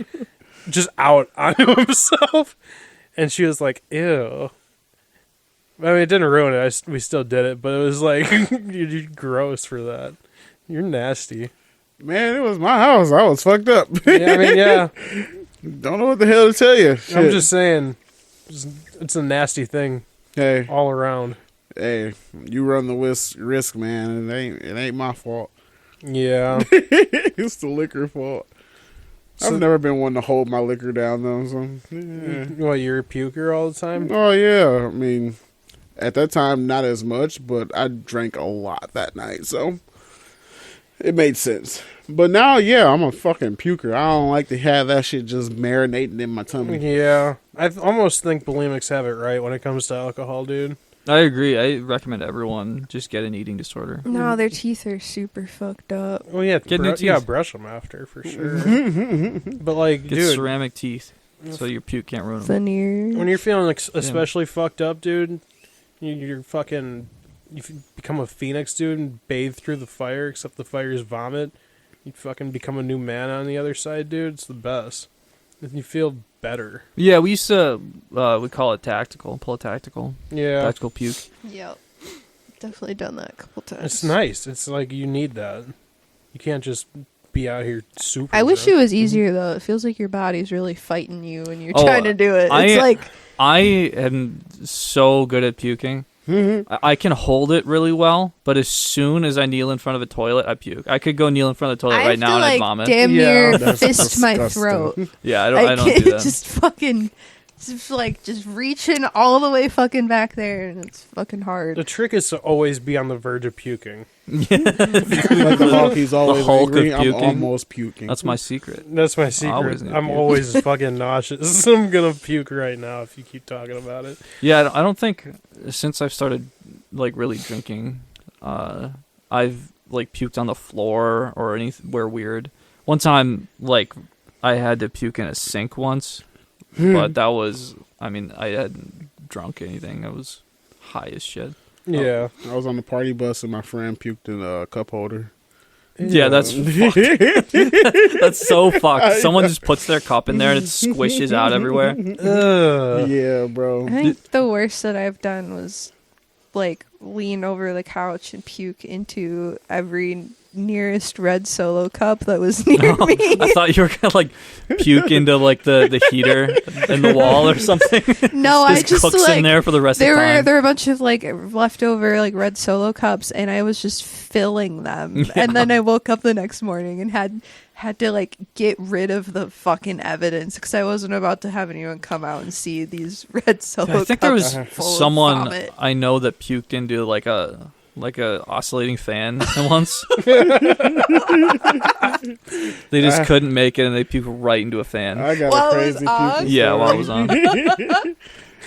just out onto himself. And she was like, "Ew." I mean, it didn't ruin it. We still did it, but it was like you're gross for that. You're nasty. Man, it was my house. I was fucked up. Yeah, I mean, yeah. Don't know what the hell to tell you. Shit. I'm just saying, it's a nasty thing Hey, all around. hey, you run the risk, man. It ain't my fault. Yeah. It's the liquor fault. So- I've never been one to hold my liquor down though. So, yeah. What, you're a puker all the time? Oh yeah, I mean, at that time not as much, but I drank a lot that night, so it made sense. But now, yeah, I'm a fucking puker. I don't like to have that shit just marinating in my tummy. Yeah. I almost think bulimics have it right when it comes to alcohol, dude. I agree. I recommend everyone just get an eating disorder. No, their teeth are super fucked up. Well, yeah, Get new you gotta teeth. brush them after, for sure. But, like, Get dude, ceramic teeth so your puke can't ruin them. Veneers. when you're feeling like especially fucked up, dude, you're fucking... You become a phoenix, dude, and bathe through the fire, except the fire's vomit. You fucking become a new man on the other side, dude. It's the best. And you feel better. Yeah, we used to, we call it tactical. Pull a tactical. Yeah. Tactical puke. Yep. Definitely done that a couple times. It's nice. It's like you need that. You can't just be out here super I wish it drunk. was easier though. It feels like your body's really fighting you when you're Oh, trying to do it. It's like I am so good at puking. I can hold it really well, but as soon as I kneel in front of a toilet, I puke. I could go kneel in front of the toilet I right have now to and I'd like vomit. damn Yeah, near that's fist my disgusting. throat. Yeah, I I don't can't do that. just fucking just reaching all the way fucking back there, and it's fucking hard. The trick is to always be on the verge of puking. Like the Hulk, he's always Hulk of angry. I'm puking. almost puking. That's my secret. That's my always secret. need I'm puke. always fucking nauseous. I'm gonna puke right now if you keep talking about it. Yeah, I don't think since I've started like really drinking, I've like puked on the floor or anywhere weird. One time, like I had to puke in a sink once, but that was, I mean, I hadn't drunk anything. I was high as shit. Yeah. I was on the party bus and my friend puked in a cup holder. Yeah, that's fucked. That's so fucked. Someone just puts their cup in there and it squishes out everywhere. Ugh. Yeah, bro. I think the worst that I've done was like lean over the couch and puke into every nearest red Solo cup that was near me. I thought you were gonna like puke into like the heater in the wall or something. No, I Just just cooks like in there for the rest of the time. there were a bunch of like leftover like red Solo cups, and I was just filling them. And then I woke up the next morning and had to like get rid of the fucking evidence because I wasn't about to have anyone come out and see these red Solo I think cups. there was full of someone vomit. I know that puked into like a oscillating fan once. They just couldn't make it and they puked right into a fan. I got While a it was crazy on? puke Yeah, while it story. was on.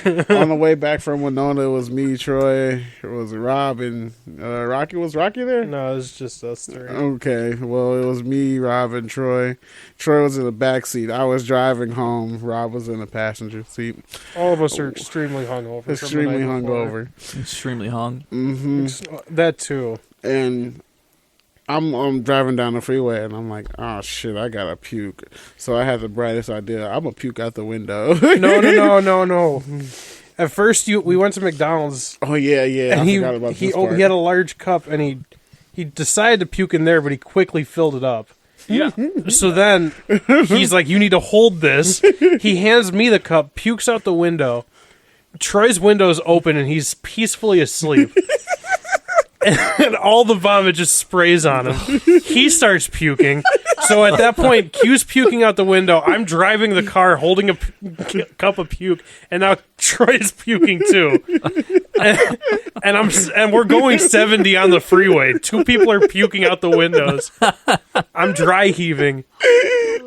On the way back from Winona, it was me, Troy, it was Rob, and Rocky. Was Rocky there? No, it's just us three. Okay, well, it was me, Rob, and Troy. Troy was in the back seat. I was driving home. Rob was in the passenger seat. All of us are extremely hungover. from the Extremely night before. hungover. Extremely hung. Mm-hmm. That too. And I'm driving down the freeway, and I'm like, oh, shit, I gotta puke. So I had the brightest idea. I'm gonna puke out the window. No. At first, we went to McDonald's, Oh, yeah. and I he forgot about this he part. had a large cup, and he decided to puke in there, but he quickly filled it up. Yeah. So then he's like, "You need to hold this." He hands me the cup, pukes out the window. Troy's window's open, and he's peacefully asleep. And all the vomit just sprays on him. He starts puking. So at that point, Q's puking out the window. I'm driving the car holding a cup of puke, and now Troy's puking too. And we're going 70 on the freeway. Two people are puking out the windows. I'm dry heaving,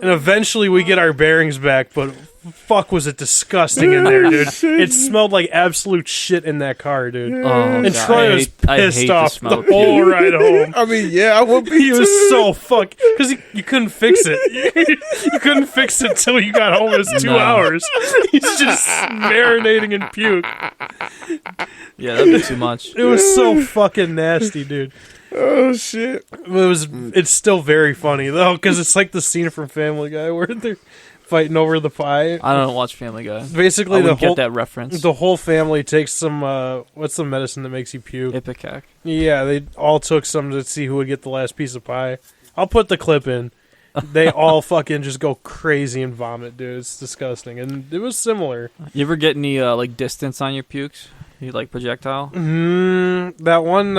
and eventually we get our bearings back. But fuck, was it disgusting in there, dude? It smelled like absolute shit in that car, dude. Oh, And God, Troy was I pissed hate off smell the of puke. whole ride home. I mean, yeah, I would be. He was so fucked because you couldn't fix it. You couldn't fix it till you got home. It was 2 No. hours. He's just marinating in puke. Yeah, that'd be too much. It was so fucking nasty, dude. Oh, shit. It's still very funny though because it's like the scene from Family Guy where they're fighting over the pie. I don't watch Family Guy. Basically, I the wouldn't whole get that reference. the whole family takes some. What's the medicine that makes you puke? Ipecac. Yeah, they all took some to see who would get the last piece of pie. I'll put the clip in. They all fucking just go crazy and vomit, dude. It's disgusting, and it was similar. You ever get any like distance on your pukes? You like projectile? That one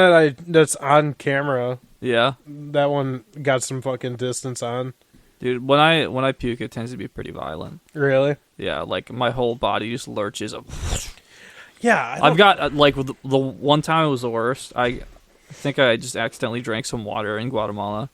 that's on camera. Yeah, That one got some fucking distance on. dude. When I puke, it tends to be pretty violent. Really? Yeah, like my whole body just lurches up. Yeah. I've got like the one time it was the worst. I think I just accidentally drank some water in Guatemala,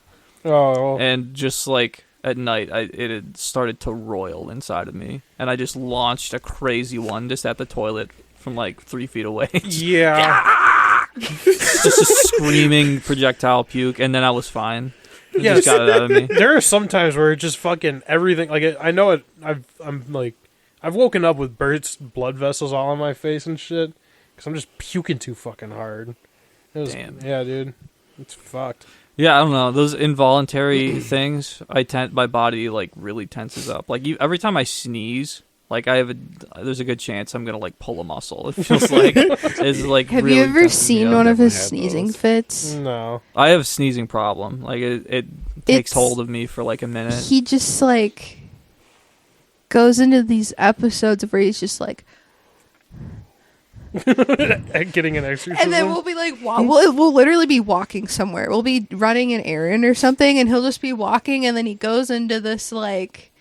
Oh. and just like at night, it had started to roil inside of me, and I just launched a crazy one just at the toilet from like 3 feet away. Yeah. Just a screaming projectile puke, and then I was fine. It Yeah, just got it out of me. There are some times where it just fucking everything. Like I know it. I've woken up with burst blood vessels all on my face and shit because I'm just puking too fucking hard. Damn. Yeah, dude, it's fucked. Yeah, I don't know. Those involuntary things, my body like really tenses up. Like every time I sneeze, like there's a good chance I'm gonna like pull a muscle. It feels like it's like. Have really you ever tensing me seen up. one of his Definitely had sneezing those. fits? No. I have a sneezing problem. Like it takes It's- hold of me for like a minute. He just like goes into these episodes where he's just like, Getting an exorcism. and then we'll be like, we'll literally be walking somewhere. We'll be running an errand or something, and he'll just be walking, and then he goes into this like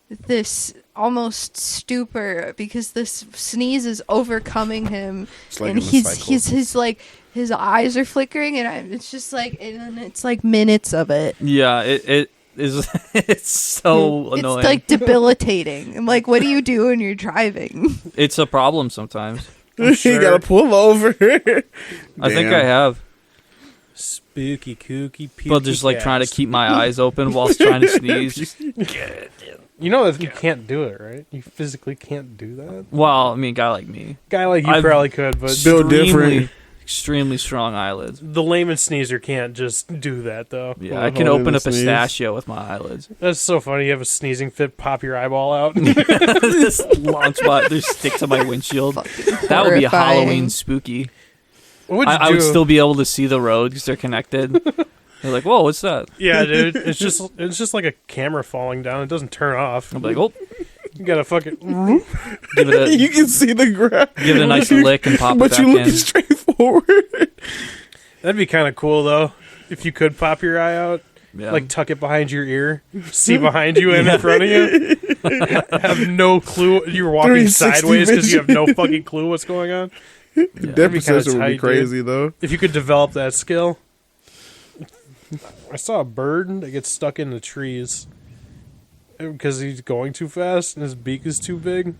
this almost stupor because this sneeze is overcoming him, It's like and in a cycle. he's like his eyes are flickering, and it's just like, and then it's like minutes of it. Yeah, it is. It's so annoying. It's like debilitating. I'm like, what do you do when you're driving? It's a problem sometimes. You gotta pull over. I think I have. Spooky, kooky, pukey. But just like trying to cats. keep my eyes open whilst trying to sneeze. You know that you can't do it, right? You physically can't do that. Well, I mean, a guy like me, Guy like you I've- probably could, but Built different. extremely strong eyelids. the layman sneezer can't just do that, though. Yeah, Well, I can hold in open a the sneeze. pistachio with my eyelids. That's so funny. You have a sneezing fit, pop your eyeball out. This launch spot, just stick to my windshield. That would be a Horrifying. Halloween spooky. What would you do? I would still be able to see the road because they're connected. They're like, whoa, what's that? Yeah, dude. It's just like a camera falling down. It doesn't turn off. I'm like, oh, You gotta fucking. give it You can see the ground. give it a nice lick and pop it But back you looking in. straight forward. That'd be kind of cool though, if you could pop your eye out, Yeah. like tuck it behind your ear, see behind you and in front of you. Have no clue you're walking 360 sideways because you have vision. no fucking clue what's going on. Yeah. Depth That'd be kinda perception would be tight, crazy though. If you could develop that skill. I saw a bird that gets stuck in the trees because he's going too fast and his beak is too big.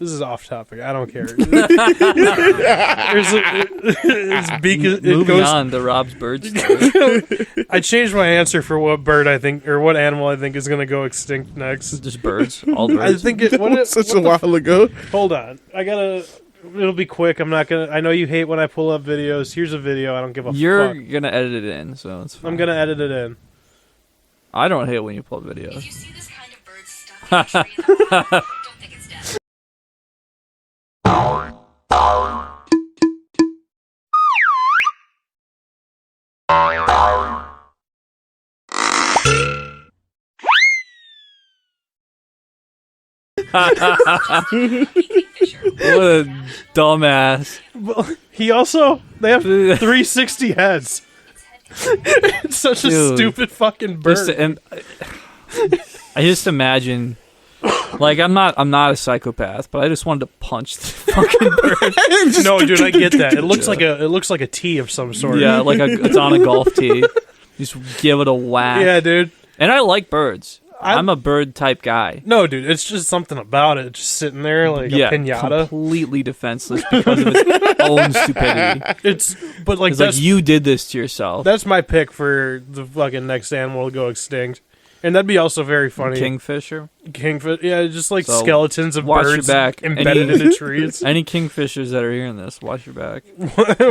This is off topic. I don't care. His beak is, it Moving goes. on to Rob's bird story. I changed my answer for what bird I think or what animal I think is going to go extinct next. Just birds, all I birds. think it. What it Such what a the while ago. Hold on. I gotta. It'll be quick. I'm not gonna. I know you hate when I pull up videos. Here's a video. I don't give a You're fuck. gonna edit it in, so it's fine. I'm gonna edit it in. I don't hate when you pull up videos. If you see this kind of bird stuck in a tree in the wild, don't think it's dead. What a dumbass. Well, he also. They have 360 heads. It's such a Dude. stupid fucking bird. And I just imagine, like, I'm not a psychopath, but I just wanted to punch the fucking bird. No, dude, I get that. It looks like a T of some sort. Yeah, like it's on a golf tee. Just give it a whack. Yeah, dude. And I like birds. I'm- I'm a bird type guy. No, dude, it's just something about it, just sitting there like Yeah, a pinata. completely defenseless because of its own stupidity. But like It's like that's you did this to yourself. that's my pick for the fucking next animal to go extinct. And that'd be also very funny. Kingfisher. Kingfish, yeah, just like So, skeletons of watch your birds back. embedded into trees. Any kingfishers that are hearing this, watch your back.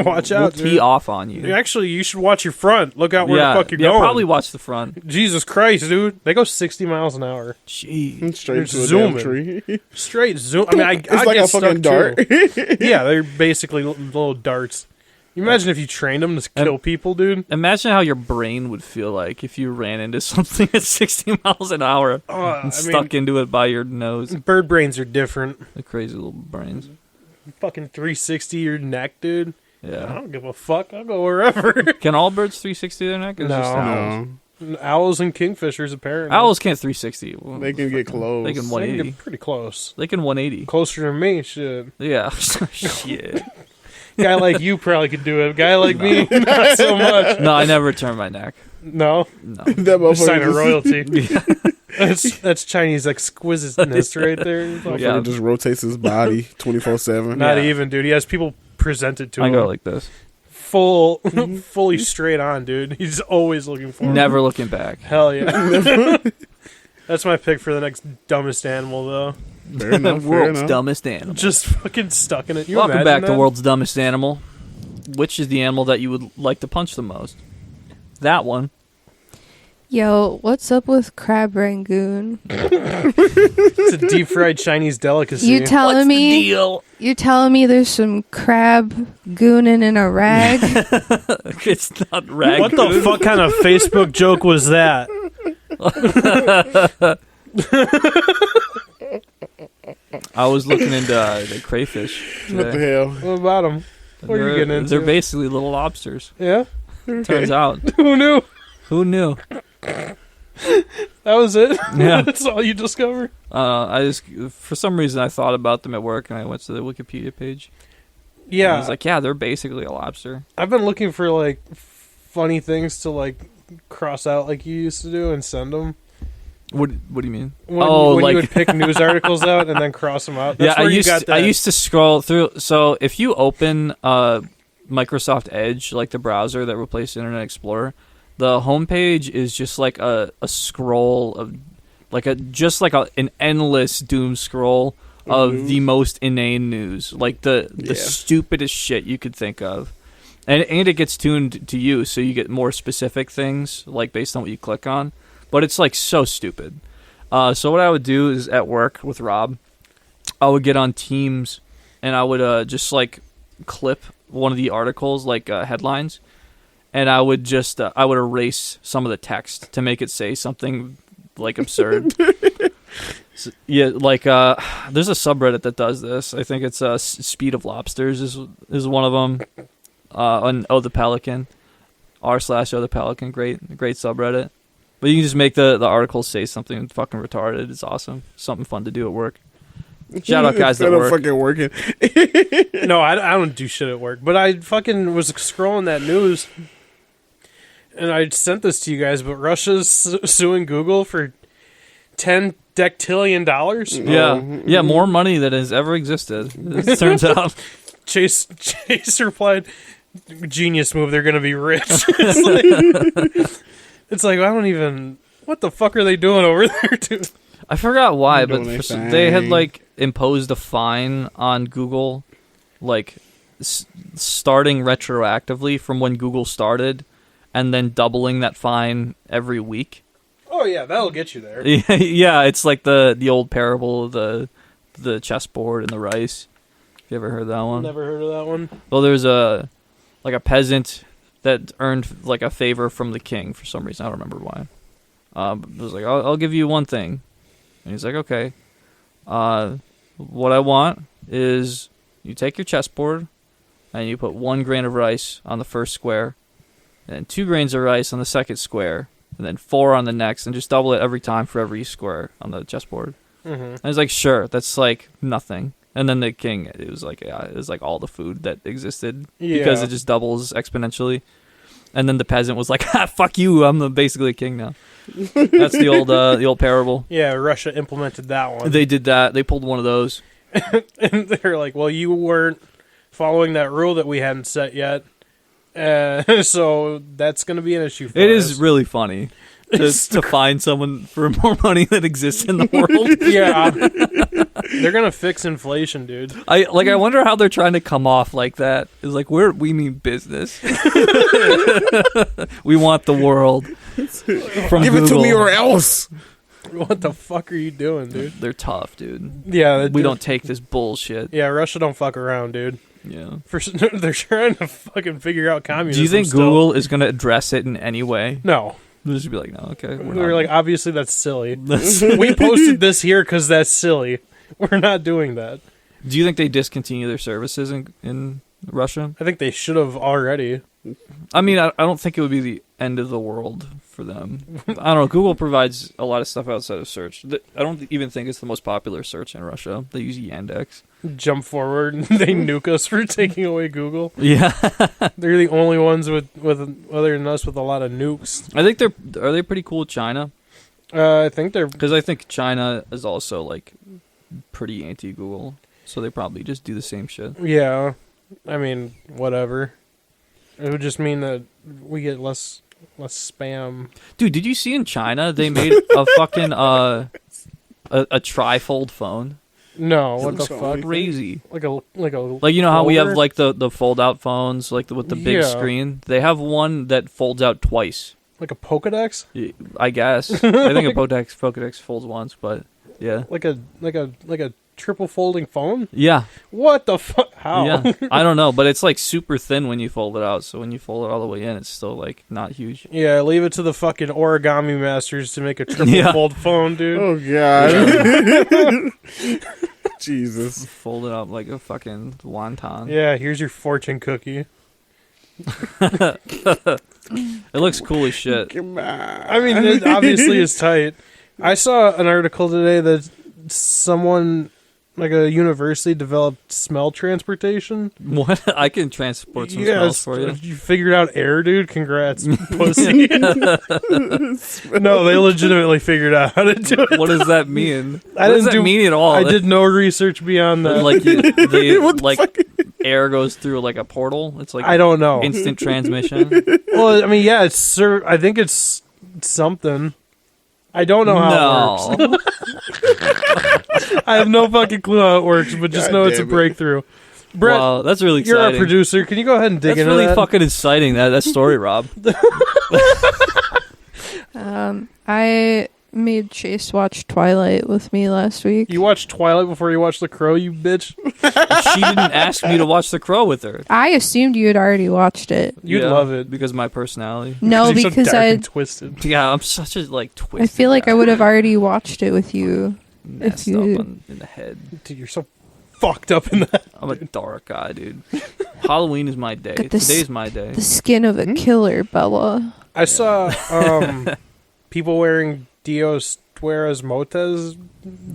Watch We'll out, tee dude. off on you. Actually, you should watch your front. Look out where the fuck you're yeah, going. probably watch the front. Jesus Christ, dude. They go 60 miles an hour. Jeez. Straight They're to a damn zooming. tree. Straight zoom. I mean, I It's like get a fucking stuck dart. too. Yeah, they're basically little darts. You imagine if you trained them to kill people, dude? Imagine how your brain would feel like if you ran into something at 60 miles an hour and stuck into it by your nose. Bird brains are different. The crazy little brains. Fucking 360 your neck, dude. I Yeah. don't give a fuck. I'll go wherever. Can all birds 360 their neck? Or is it just No. owls? No, Owls and kingfishers, apparently. Owls can't 360. they can get close. They can They can 180. get pretty close. They can 180. Closer to me, shit. Yeah. Shit. Guy like you probably could do it. A guy like me, not so much. No, I never turn my neck. No, No. That motherfucker sign of just- royalty. That's Chinese exquisiteness right there. Motherfucker Yeah. just rotates his body 24/7. Not Yeah. even, dude. He has people present it to I him go like this. fully straight on, dude. He's always looking for it. Never looking back. Hell yeah. That's my pick for the next dumbest animal, though. Fair enough. Fair World's enough. dumbest animal. Just fucking stuck in it. You Welcome imagine back to that? World's Dumbest Animal. Which is the animal that you would like to punch the most? That one. Yo, what's up with crab rangoon? It's a deep fried Chinese delicacy. You telling What's me? the deal? You telling me there's some crab gooning in a rag? It's not rag. What the fuck kind of Facebook joke was that? I was looking into the crayfish What the today. hell? What about him? What are you getting into? They're basically little lobsters. Yeah? Turns out. Who knew? Who knew? That was it? Yeah. That's all you discovered? I just, for some reason, I thought about them at work, and I went to the Wikipedia page. And I Yeah. was like, yeah, they're basically a lobster. I've been looking for, like, funny things to, like, cross out like you used to do and send them. What do you mean? When, Oh, when like- you would pick news articles out and then cross them out. That's yeah, where you got that. I used to scroll through. So if you open Microsoft Edge, like the browser that replaced Internet Explorer, the homepage is just like a scroll of like an endless doom scroll of the most inane news, like the Yeah. stupidest shit you could think of. And it gets tuned to you, so you get more specific things, like based on what you click on. But it's like so stupid. So what I would do is at work with Rob, I would get on Teams and I would just like clip one of the articles, like headlines, and I would just I would erase some of the text to make it say something like absurd. Yeah, like there's a subreddit that does this. I think it's Speed of Lobsters is one of them. On Oh the Pelican, r/Oh the Pelican, great subreddit. But you can just make the article say something fucking retarded. It's awesome. Something fun to do at work. Shout out guys that Instead of work. fucking working. No, I don't do shit at work. But I fucking was scrolling that news, and I sent this to you guys, but Russia's suing Google for $10 dectillion. Yeah, more money than has ever existed. It turns out. Chase replied, "Genius move. They're gonna be rich." It's like I don't even. What the fuck are they doing over there, dude? I forgot why, but Doing their they had thing. like imposed a fine on Google, like starting retroactively from when Google started, and then doubling that fine every week. Oh yeah, that'll get you there. Yeah, it's like the old parable of the chessboard and the rice. Have you ever heard that one? Never heard of that one. Well, there's a peasant that earned like a favor from the king for some reason. I don't remember why. It was like, I'll give you one thing, and he's like, okay. What I want is you take your chessboard and you put 1 grain of rice on the first square, and then 2 grains of rice on the second square, and then 4 on the next, and just double it every time for every square on the chessboard. Mm-hmm. And he's like, sure, that's like nothing. And then the king, it was like all the food that existed because Yeah. it just doubles exponentially. And then the peasant was like, fuck you, I'm basically a king now. That's the old parable. Yeah, Russia implemented that one. They did that. They pulled one of those. And they're like, well, you weren't following that rule that we hadn't set yet. So that's going to be an issue for It us. is really funny. to find someone for more money that exists in the world. Yeah. They're gonna fix inflation, dude. I wonder how they're trying to come off like that. It's like we mean business. We want the world from Give it to Google. me or else. What the fuck are you doing, dude? They're tough, dude. Yeah, We don't take this bullshit. Yeah, Russia don't fuck around, dude. Yeah. They're trying to fucking figure out communism. Do you think still. Google is gonna address it in any way? No. They'll just be like, no, okay. We're like, obviously that's silly. We posted this here because that's silly. We're not doing that. Do you think they discontinue their services in Russia? I think they should have already. I mean, I don't think it would be the end of the world for them. I don't know. Google provides a lot of stuff outside of search. I don't even think it's the most popular search in Russia. They use Yandex. Jump forward and they nuke us for taking away Google. Yeah. They're the only ones with other than us with a lot of nukes. I think are they pretty cool with China? I think they're. Because I think China is also like pretty anti-Google. So they probably just do the same shit. Yeah. I mean, whatever. It would just mean that we get less spam. Dude, did you see in China they made a fucking a trifold phone? No, what the So fuck? Crazy. Like a Like, you know how we have folder? like the fold out phones, like with the big Yeah. screen? They have one that folds out twice. like a Pokedex? I guess. I think a Pokedex folds once, but yeah. Like a triple folding phone? Yeah. What the fuck? How? Yeah. I don't know, but it's like super thin when you fold it out. So when you fold it all the way in, it's still like not huge. Yeah, leave it to the fucking origami masters to make a triple Yeah. fold phone, dude. Oh god. Jesus. Fold it up like a fucking wonton. Yeah, here's your fortune cookie. It looks cool as shit. Come on. I mean, it obviously is tight. I saw an article today that someone, like a university, developed smell transportation. What? I can transport some smells for you. You figured out air, dude. Congrats, pussy. No, they legitimately figured out how to do it. What does that mean? I What does didn't that mean at all? I did no research beyond that. Like air goes through like a portal. It's like I don't know. instant transmission. Well, I mean, yeah, I think it's something. I don't know how it works. I have no fucking clue how it works, but just God know it's a damn it. breakthrough. Brett, Wow, that's really you're exciting. our producer. Can you go ahead and dig That's into really that? fucking exciting. That story, Rob. I made Chase watch Twilight with me last week. You watched Twilight before you watched The Crow, you bitch. She didn't ask me to watch The Crow with her. I assumed you had already watched it. You'd Yeah, love it. because of my personality. No, you're so because dark I and twisted. Yeah, I'm such a like twisted. I feel like guy. I would have already watched it with you. messed you- up in the head. Dude, you're so fucked up in that. I'm a dark guy, dude. Halloween is my day. Got this- Today's my day. The skin of a killer, Bella. I saw people wearing Dios Tueras Motes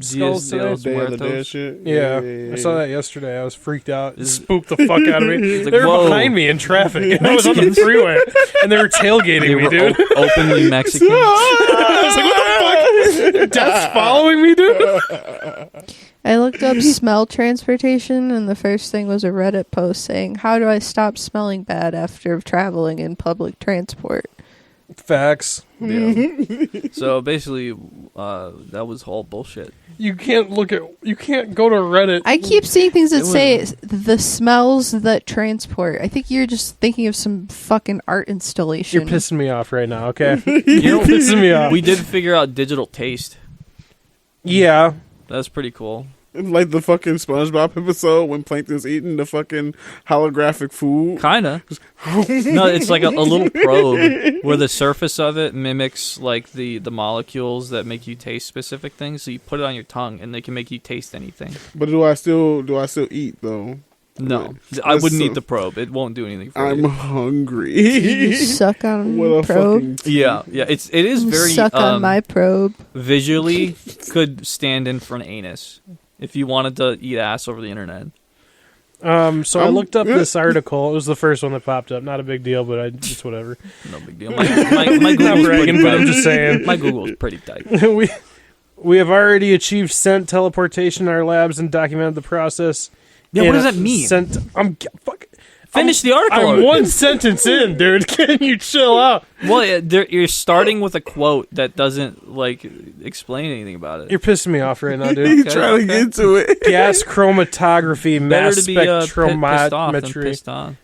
skulls today. Dios Day of the Muertos. Dead shit. Yeah, I saw that yesterday. I was freaked out. It Is- spooked the fuck out of me. It's like, They were whoa. behind me in traffic, and I was on the freeway, and they were tailgating They me, were dude. openly Mexican. I was like, what the fuck? Death's following me, dude? I looked up smell transportation, and the first thing was a Reddit post saying, "How do I stop smelling bad after traveling in public transport?" Facts. Yeah. So basically, that was all bullshit. You can't go to Reddit. I keep seeing things that It say was- the smells that transport. I think you're just thinking of some fucking art installation. You're pissing me off right now, okay? You're pissing me off. We did figure out digital taste. Yeah. That's pretty cool. Like the fucking SpongeBob episode when Plankton's eating the fucking holographic food. Kinda. No, it's like a little probe where the surface of it mimics like the molecules that make you taste specific things. So you put it on your tongue, and they can make you taste anything. But do I still eat though? No, Right. I wouldn't So- eat the probe. It won't do anything for I'm you. hungry. You suck on What a probe. fucking Yeah, it is very Suck on my probe. visually could stand in for an anus if you wanted to eat ass over the internet. So I looked up this article. It was the first one that popped up. Not a big deal, but it's whatever. No big deal. My Not Google's bragging, pretty but I'm tight. just saying. My Google's pretty tight. we have already achieved scent teleportation in our labs and documented the process. Yeah, what And does that mean? Scent. Fuck. Finish the article. I'm one sentence in, dude. Can you chill out? Well, you're starting with a quote that doesn't like explain anything about it. You're pissing me off right now, dude. He's trying to get to it. Gas chromatography, Better mass to be pissed off than spectrometry. pissed on.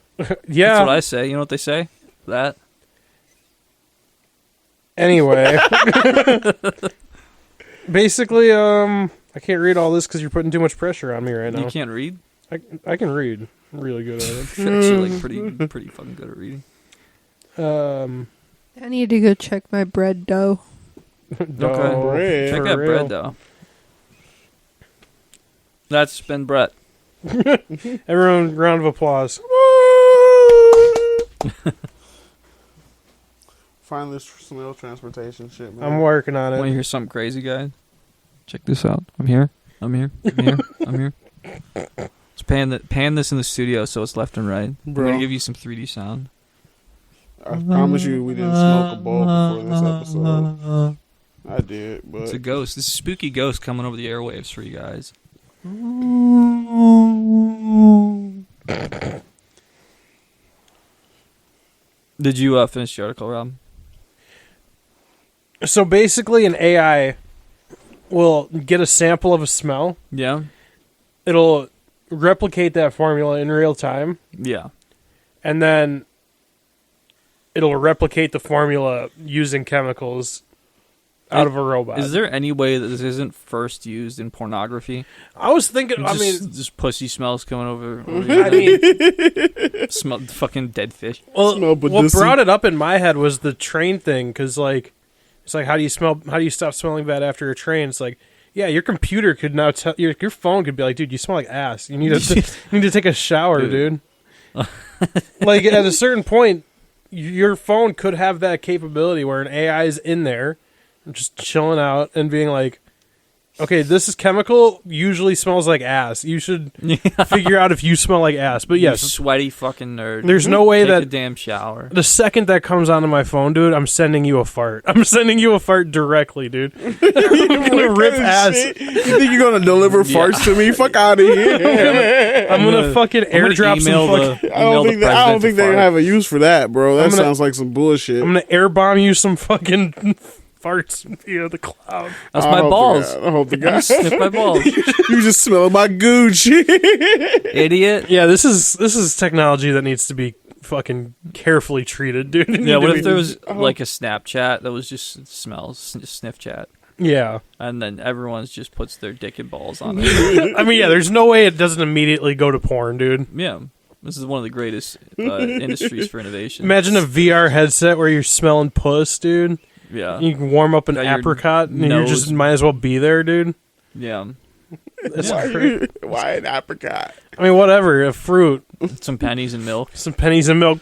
Yeah. That's what I say. You know what they say? That. Anyway, basically, I can't read all this because you're putting too much pressure on me right now. You can't read. I can read. I'm really good at it. Actually, like pretty fucking good at reading. I need to go check my bread dough. No, bread. Check for out real. bread though. That's been Brett. Everyone, round of applause. Find this snail transportation shit, man. I'm working on Want to it. hear something crazy, guys? Check this out. I'm here. I'm here. I'm here. I'm here. Let's pan this in the studio so it's left and right. I'm Bro. gonna give you some 3D sound. I promise you we didn't smoke a bowl before this episode. I did, but It's a ghost. This is spooky ghost coming over the airwaves for you guys. Did you finish the article, Rob? So basically, an AI will get a sample of a smell. Yeah. It'll replicate that formula in real time, Yeah. and then it'll replicate the formula using chemicals out of a robot. Is there any way that this isn't first used in pornography? I was thinking. I mean, just pussy smells coming over. I mean, Smell fucking dead fish. well, Smell what pussy. brought it up in my head was the train thing, because like, it's like, how do you smell? How do you stop smelling bad after a train? It's like, yeah, your computer could now tell your phone could be like, dude, you smell like ass. You need to you need to take a shower, dude. Like at a certain point, your phone could have that capability where an AI is in there, just chilling out and being like, okay, this is chemical. Usually smells like ass. You should figure out if you smell like ass. But You yes, sweaty fucking nerd. there's no way Take a that damn shower. the second that comes onto my phone, dude, I'm sending you a fart. I'm sending you a fart directly, dude. I'm gonna rip ass. Shit. You think you're gonna deliver farts to me? Fuck out of here. I'm gonna fucking airdrop some fucking. I don't think they have a use for that, bro. That sounds like some bullshit. I'm gonna airbomb you some fucking farts via the cloud. That's I my hope balls. I hope the guy. Sniff my balls. You just smell my gooch. Idiot. Yeah, this is technology that needs to be fucking carefully treated, dude. It Yeah, need what to if be- there was like a Snapchat that was just smells, just sniff chat, Yeah, and then everyone's just puts their dick and balls on it. I mean, yeah, there's no way it doesn't immediately go to porn, dude. Yeah, this is one of the greatest industries for innovation. Imagine a VR headset where you're smelling puss, dude. Yeah, You can warm up an Got your apricot, and you nose- just might as well be there, dude. yeah. That's Why, why an apricot? I mean, whatever, a fruit, Some pennies and milk. some pennies and milk.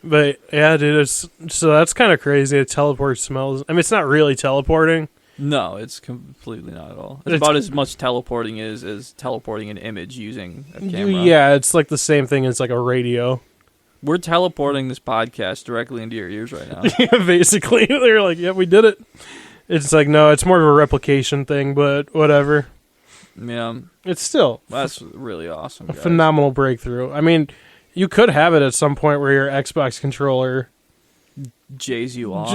But yeah, dude, so that's kind of crazy. It teleports smells. I mean, it's not really teleporting. No, it's completely not at all. It's It's- about as much teleporting as teleporting an image using a camera. Yeah, it's like the same thing as like a radio. We're teleporting this podcast directly into your ears right now. Yeah, basically, they're like, "Yeah, we did it." It's like, no, it's more of a replication thing, but whatever. Yeah, It's still that's really awesome. a Guys. phenomenal breakthrough. I mean, you could have it at some point where your Xbox controller. Jays you off.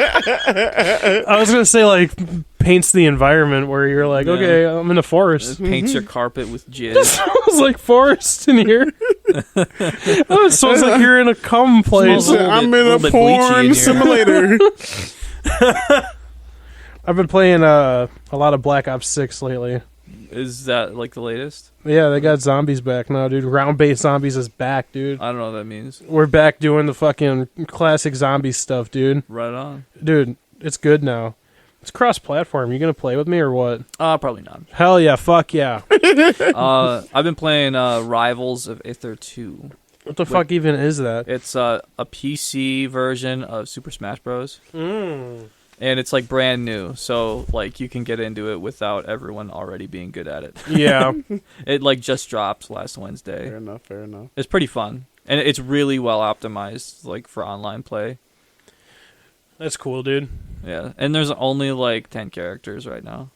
I was gonna say like paints the envitement where you're like, Yeah. okay, I'm in a forest. It paints your carpet with jizz. It smells like forest in here. Oh, it smells like you're in a cum place. Smells a little I'm bit- in little a bit bleachy in porn here. simulator. I've been playing a lot of Black Ops 6 lately. Is that like the latest? Yeah, they got zombies back now, dude. Round-based zombies is back, dude. I don't know what that means. We're back doing the fucking classic zombie stuff, dude. Right on. Dude, it's good now. It's cross-platform. You gonna play with me or what? Probably not. Hell yeah, fuck yeah. I've been playing Rivals of Aether 2. What the fuck even is that? It's a PC version of Super Smash Bros. Mm. And it's like brand new, so like you can get into it without everyone already being good at it. Yeah. It like just dropped last Wednesday. Fair enough. Fair enough. It's pretty fun, and it's really well optimized, like for online play. That's cool, dude. Yeah, and there's only like 10 characters right now.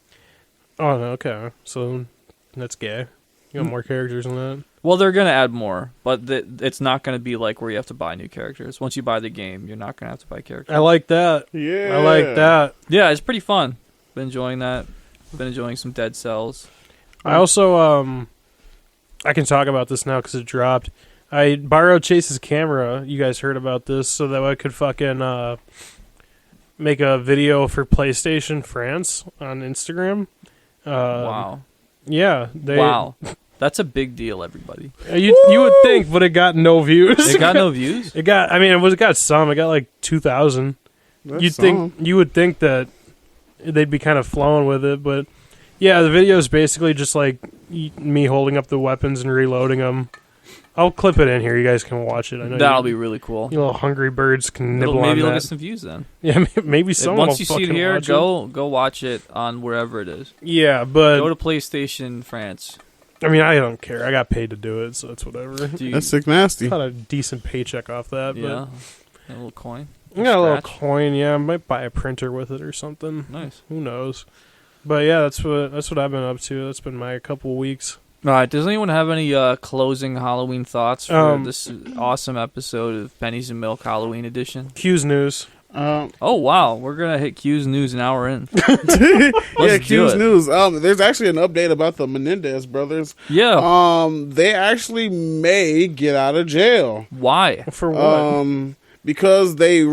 Oh, no, okay. So, that's gay. You got more characters than that. Well, they're gonna add more, but it's not gonna be like where you have to buy new characters. Once you buy the game, you're not gonna have to buy characters. I like that. Yeah. I like that. Yeah, it's pretty fun. Been enjoying that. Been enjoying some Dead Cells. I also I can talk about this now because it dropped. I borrowed Chase's camera. You guys heard about this, so that I could fucking make a video for PlayStation France on Instagram. Wow. Yeah. Wow. That's a big deal, everybody. You would think, but it got no views. It got no views? It got. I mean, it got some. It got like 2,000. You would think that they'd be kind of flowing with it, but yeah, the video is basically just like me holding up the weapons and reloading them. I'll clip it in here. You guys can watch it. I know That'll be really cool. you little hungry birds can nibble Maybe on it'll that. get some views then. Yeah, maybe someone Once will you see it fucking here, watch go watch it on wherever it is. Yeah, but Go to PlayStation France. I mean, I don't care. I got paid to do it, so it's whatever. Do you, That's sick nasty. Got a decent paycheck off that. yeah, a little coin. But I got a little Scratch. coin. Yeah, I might buy a printer with it or something. Nice. Who knows? But yeah, that's what I've been up to. That's been my couple weeks. All right. Does anyone have any closing Halloween thoughts for this awesome episode of Pennies and Milk Halloween edition? Q's news. Um, Oh wow, we're gonna hit Q's news an hour in. yeah, do Q's it. news. There's actually an update about the Menendez brothers. Yeah. They actually may get out of jail. Why? For what? Because they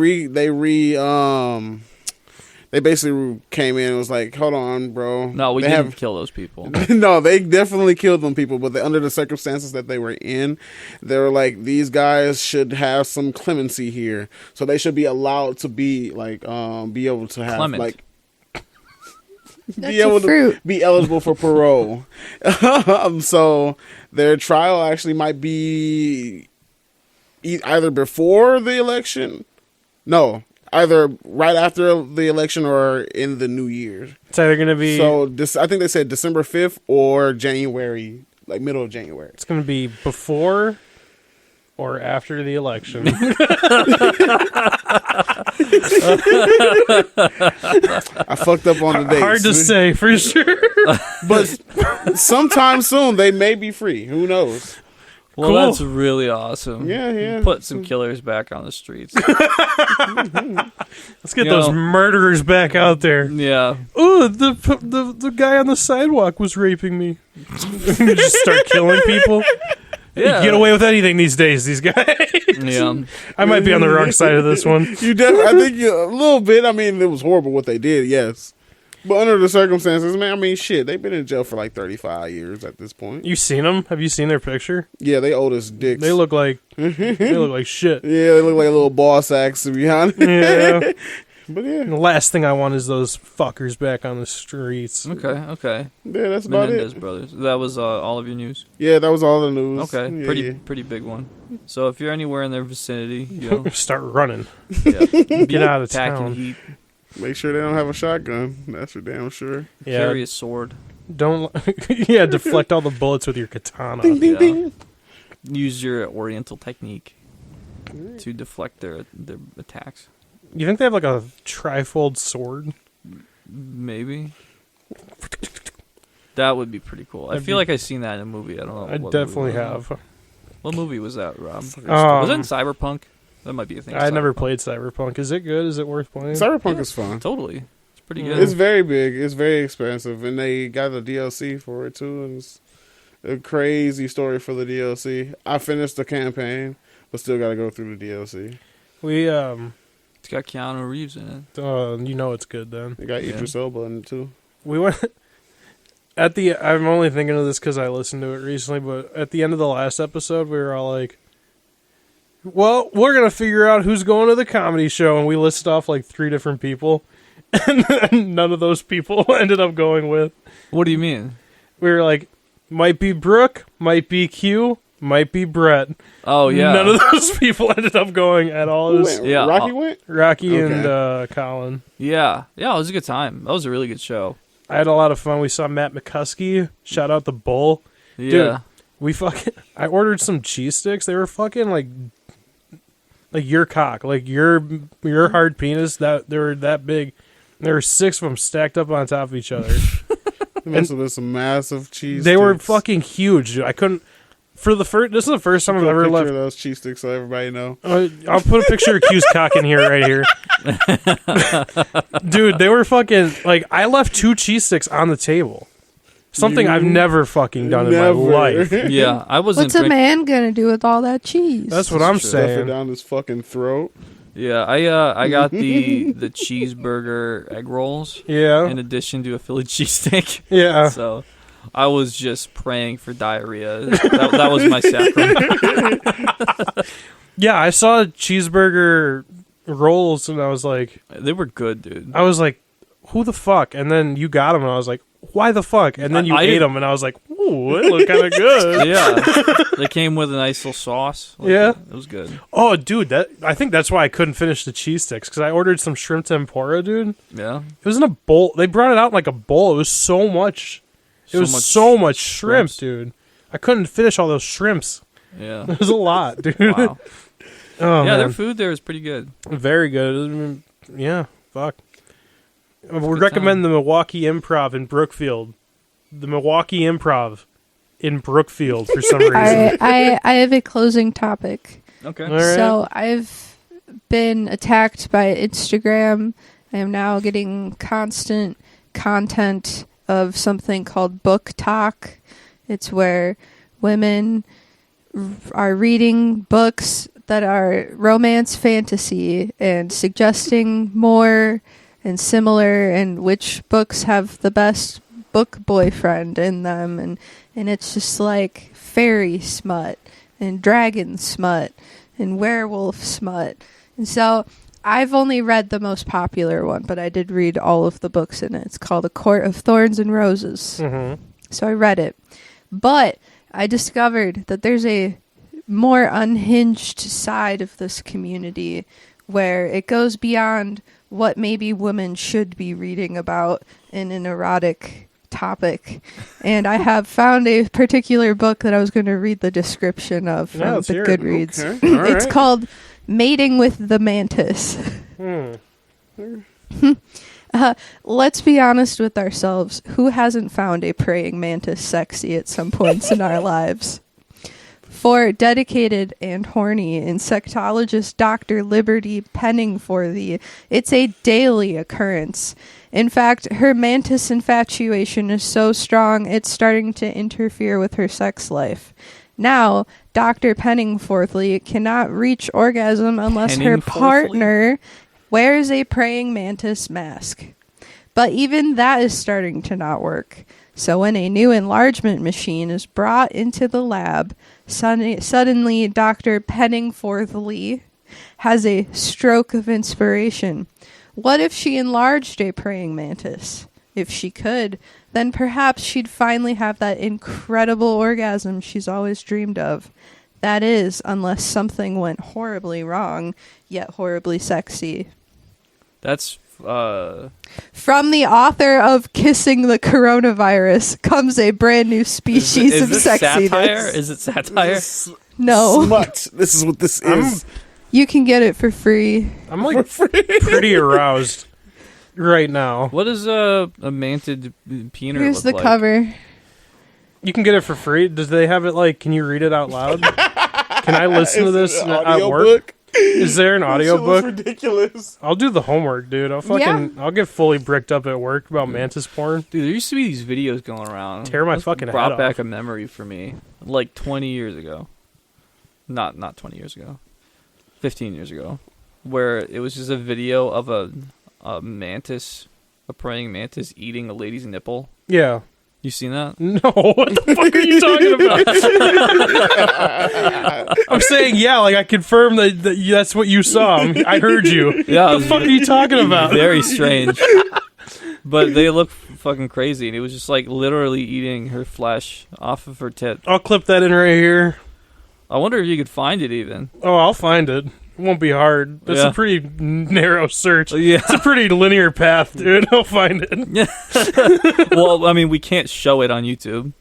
basically came in and was like, hold on, bro. No, we They didn't have- kill those people. No, they definitely killed them people, but under the circumstances that they were in, they were like, these guys should have some clemency here, so they should be allowed to be like, be able to have Clement. like, That's be able a fruit. to be eligible for parole. So their trial actually might be either before the election, either right after the election or in the new year. It's either gonna be So I think they said December 5th or January, like middle of January. it's gonna be before or after the election. I fucked up on the dates. Hard to say for sure. But sometime soon they may be free. Who knows? Well, Cool. that's really awesome. Yeah. Put some killers back on the streets. Let's get You those know- murderers back out there. Yeah. Oh, the guy on the sidewalk was raping me. Just start killing people. Yeah. You get away with anything these days, these guys. Yeah. I might be on the wrong side of this one. I think a little bit. I mean, it was horrible what they did. Yes. But under the circumstances, man, I mean, shit, they've been in jail for like 35 years at this point. You seen them? Have you seen their picture? Yeah, they old as dicks. They look like shit. Yeah, they look like little ball sacks, to be honest. Yeah. But yeah, The last thing I want is those fuckers back on the streets. Okay. yeah, that's about Menendez it. brothers. That was all of your news. Yeah, that was all the news. Okay. Yeah, pretty yeah. pretty big one. So if you're anywhere in their vicinity, you know, Start running. yeah, Get out of packing town. heat, Make sure they don't have a shotgun. That's for damn sure. Yeah. carry a sword, Don't. Yeah. Deflect all the bullets with your katana. yeah. Use your Oriental technique to deflect their attacks. You think they have like a trifold sword? Maybe. That would be pretty cool. I That'd feel be- like I've seen that in a movie. I don't know. I what definitely movie it was. have. What movie was that, Rob? Was it in Um, Cyberpunk? That might be a thing. I never Cyberpunk. played Cyberpunk. Is it good? Is it worth playing? Cyberpunk Yeah. is fun. Totally. It's pretty Yeah. good. It's very big. It's very expensive, and they got a DLC for it too. And it's a crazy story for the DLC. I finished the campaign, but still got to go through the DLC. We It's got Keanu Reeves in it. you know it's good then. They got Yeah. Idris Elba in it too. We went at the. I'm only thinking of this because I listened to it recently, but at the end of the last episode, we were all like, "Well, we're gonna figure out who's going to the comedy show," and we listed off like 3 different people, and then none of those people ended up going with. What do you mean? We were like, might be Brooke, might be Q, might be Brett. Oh yeah. None of those people ended up going at all. It Who was went? yeah, Rocky went. Rocky Okay. and Colin. Yeah. It was a good time. That was a really good show. I had a lot of fun. We saw Matt McCuskey. Shout out the Bull. Yeah. We I ordered some cheese sticks. They were fucking like your cock, like your hard penis. That they were that big. There were 6 of them stacked up on top of each other. Must have been some massive cheese. They were sticks. fucking huge, dude. I couldn't. For the first, this is the first time I've Put a ever picture left. of those cheese sticks so everybody know. I'll put a picture of Q's cock in here, right here. Dude, they were fucking, like, I left 2 cheese sticks on the table. Something I've never fucking done in my life. Yeah, I wasn't. What's a man gonna do with all that cheese? That's what I'm Stuff it saying. down his fucking throat. Yeah, I got the cheeseburger egg rolls Yeah. in addition to a Philly cheesesteak. Yeah. So I was just praying for diarrhea. That was my sacrament. Yeah, I saw cheeseburger rolls and I was like, They were good, dude. who the fuck? And then you got them and I was like, why the fuck? And then you I ate didn't- them and I was like, ooh, it looked kind of good. Yeah, they came with a nice little sauce. Yeah. It was good. Oh, dude, I think that's why I couldn't finish the cheese sticks because I ordered some shrimp tempura, dude. Yeah, It was in a bowl. They brought it out in like a bowl. It was so much. It was so much shrimp, shrimps. dude. I couldn't finish all those shrimps. Yeah. It was a lot, dude. Wow. Oh, Yeah, their man. food there is pretty good. Very good. I mean, yeah, fuck. I would good recommend the Milwaukee Improv in Brookfield. The Milwaukee Improv in Brookfield for some reason. I have a closing topic. Okay. All right. So I've been attacked by Instagram. I am now getting constant content of something called book talk. It's where women are reading books that are romance fantasy and suggesting more and similar and which books have the best book boyfriend in them, and it's just like fairy smut and dragon smut and werewolf smut. And so I've only read the most popular one, but I did read all of the books in it. It's called A Court of Thorns and Roses. Mm-hmm. So I read it. But I discovered that there's a more unhinged side of this community where it goes beyond what maybe women should be reading about in an erotic topic. And I have found a particular book that I was going to read the description of from Yeah, let's the hear it. Goodreads. Okay. All It's right. called Mating with the Mantis. Let's be honest with ourselves. Who hasn't found a praying mantis sexy at some points in our lives? For dedicated and horny insectologist Dr. Liberty Penningforth, it's a daily occurrence. In fact, her mantis infatuation is so strong it's starting to interfere with her sex life. Now, Dr. Penningforth cannot reach orgasm unless her Penningforthly? partner wears a praying mantis mask. But even that is starting to not work. So when a new enlargement machine is brought into the lab, suddenly Dr. Penningforth has a stroke of inspiration. What if she enlarged a praying mantis? If she could, then perhaps she'd finally have that incredible orgasm she's always dreamed of. That is, unless something went horribly wrong, yet horribly sexy. That's From the author of Kissing the Coronavirus comes a brand new species of this sexiness. satire? Is it satire? No, Smut. This is what this is. you can get it for free. I'm like pretty aroused right now. What does a manted peener Here's look the like? cover. You can get it for free. Does they have it like? Can you read it out loud? Can I listen to Is this it an at audio work? book? Is there an This shit was audiobook? ridiculous. I'll do the homework, dude. I'll get fully bricked up at work about mantis porn. Dude, there used to be these videos going around. Tear my Those fucking brought head back off. a memory for me, like 20 years ago. Not 20 years ago. 15 years ago, where it was just a video of a mantis, a praying mantis eating a lady's nipple. Yeah. You seen that? No, what the fuck are you talking about? I'm saying, yeah, like I confirm that that's what you saw. I heard you. Yeah. What the fuck are you talking about? Very strange. But they look fucking crazy, and it was just like literally eating her flesh off of her tit. I'll clip that in right here. I wonder if you could find it even. Oh, I'll find it. It won't be hard. That's Yeah. a pretty narrow search. Yeah. It's a pretty linear path, dude. I'll find it. Well, I mean, we can't show it on YouTube.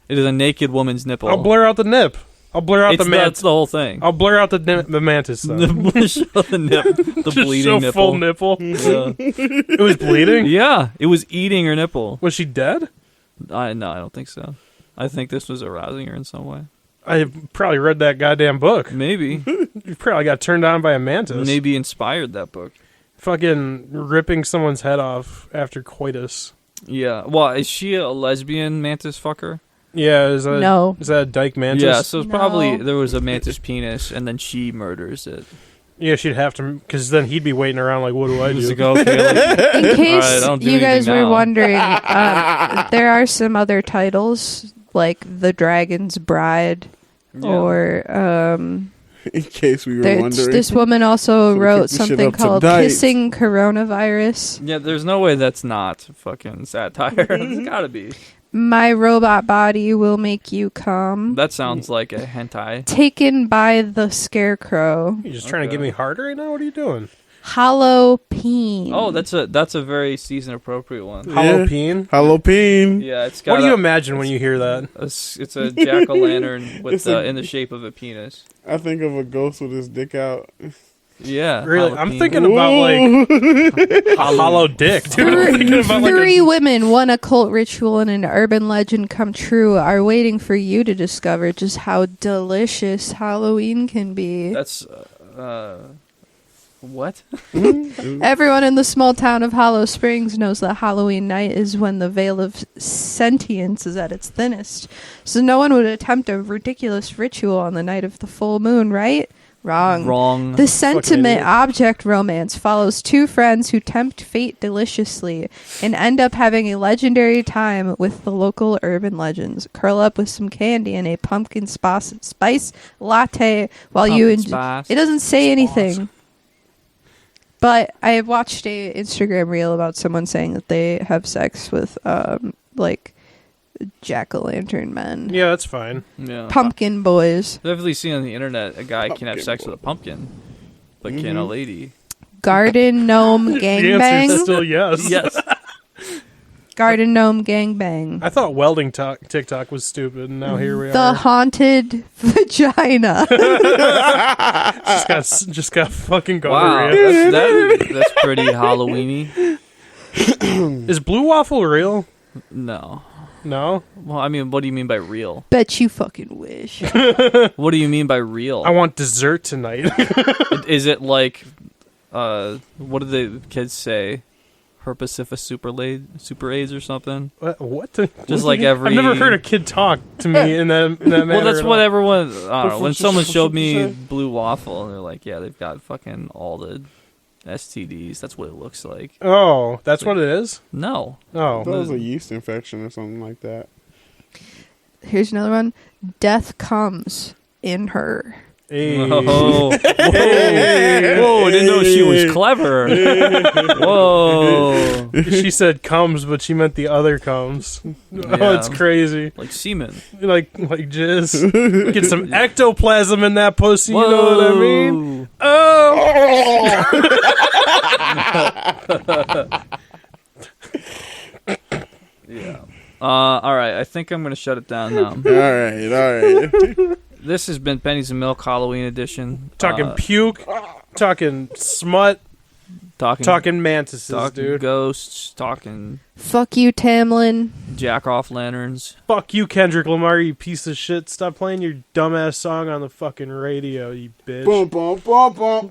It is a naked woman's nipple. I'll blur out the nip. I'll blur out the That's mantis. the whole thing. I'll blur out the mantis though. Show the nip, the Just bleeding show full nipple. nipple. Yeah. It was bleeding. Yeah, it was eating her nipple. Was she dead? No, I don't think so. I think this was arousing her in some way. I probably read that goddamn book. Maybe. You probably got turned on by a mantis. Maybe inspired that book. Fucking ripping someone's head off after coitus. Yeah. Well, is she a lesbian mantis fucker? Yeah, is No. that a dyke mantis? Yeah, so it's probably No. there was a mantis penis, and then she murders it. Yeah, she'd have to, because then he'd be waiting around like, what do I Just do? like, okay, like, In case Alright, I don't do you guys anything were now. wondering, there are some other titles like The Dragon's Bride, yeah. or In case we were wondering. this woman also So wrote keep the shit something up to called date. Kissing Coronavirus. Yeah, there's no way that's not fucking satire. It's gotta be. My Robot Body Will Make You Come. That sounds like a hentai. Taken by the Scarecrow. You just trying to Okay. get me hard right now? What are you doing? Halloween. Oh, that's a very season appropriate one. Yeah. Halloween? Halloween. Yeah, it's got What do you imagine when you hear that? it's a jack o' lantern with It's a- in the shape of a penis. I think of a ghost with his dick out. Yeah, Really? I'm Halloween. thinking about like a hollow dick, dude. I'm thinking about like Three women, one occult ritual, and an urban legend come true are waiting for you to discover just how delicious Halloween can be. That's what? Everyone in the small town of Hollow Springs knows that Halloween night is when the veil of sentience is at its thinnest. So no one would attempt a ridiculous ritual on the night of the full moon, right? Wrong. The sentiment idiot. object romance follows two friends who tempt fate deliciously and end up having a legendary time with the local urban legends. Curl up with some candy and a pumpkin spice latte while you Pumpkin enjoy. spice. It doesn't say anything. But I watched a Instagram reel about someone saying that they have sex with like jack-o'-lantern men. Yeah, that's fine. Yeah. Pumpkin boys. I've definitely seen on the internet a guy can have Pumpkin sex boy. with a pumpkin, but can a lady? Garden gnome The answer is gangbang. still yes. Yes. Garden gnome gangbang. I thought welding TikTok was stupid, and now here we The are. haunted vagina. Just got fucking Wow, gonorrhea. that's pretty Halloweeny. Is Blue Waffle real? No. No. Well, I mean, what do you mean by real? Bet you fucking wish. What do you mean by real? I want dessert tonight. Is it like, what do the kids say? Herpes super AIDS or something? What? The? Just like every. I've never heard a kid talk to me in that manner. Well, that's at what all. everyone. I don't know. When someone showed me Blue Waffle, and they're like, "Yeah, they've got fucking all the STDs." That's what it looks like. Oh, that's what it is. No. Oh, That was a yeast infection or something like that. Here's another one. Death comes in her. hey. Whoa. Whoa. Whoa, I didn't know she was clever. Whoa. She said comes, but she meant the other comes. Oh, Yeah. it's crazy. Like semen. Like jizz. Get some ectoplasm in that pussy. You know what I mean? Oh. Yeah. All right. I think I'm gonna shut it down now. All right. This has been Pennies and Milk Halloween edition. Talking puke. Talking smut. Talking mantises, talking dude. ghosts. Talking Fuck you, Tamlin. jack off lanterns. Fuck you, Kendrick Lamar, you piece of shit. Stop playing your dumbass song on the fucking radio, you bitch. Boom, boom, boom, boom.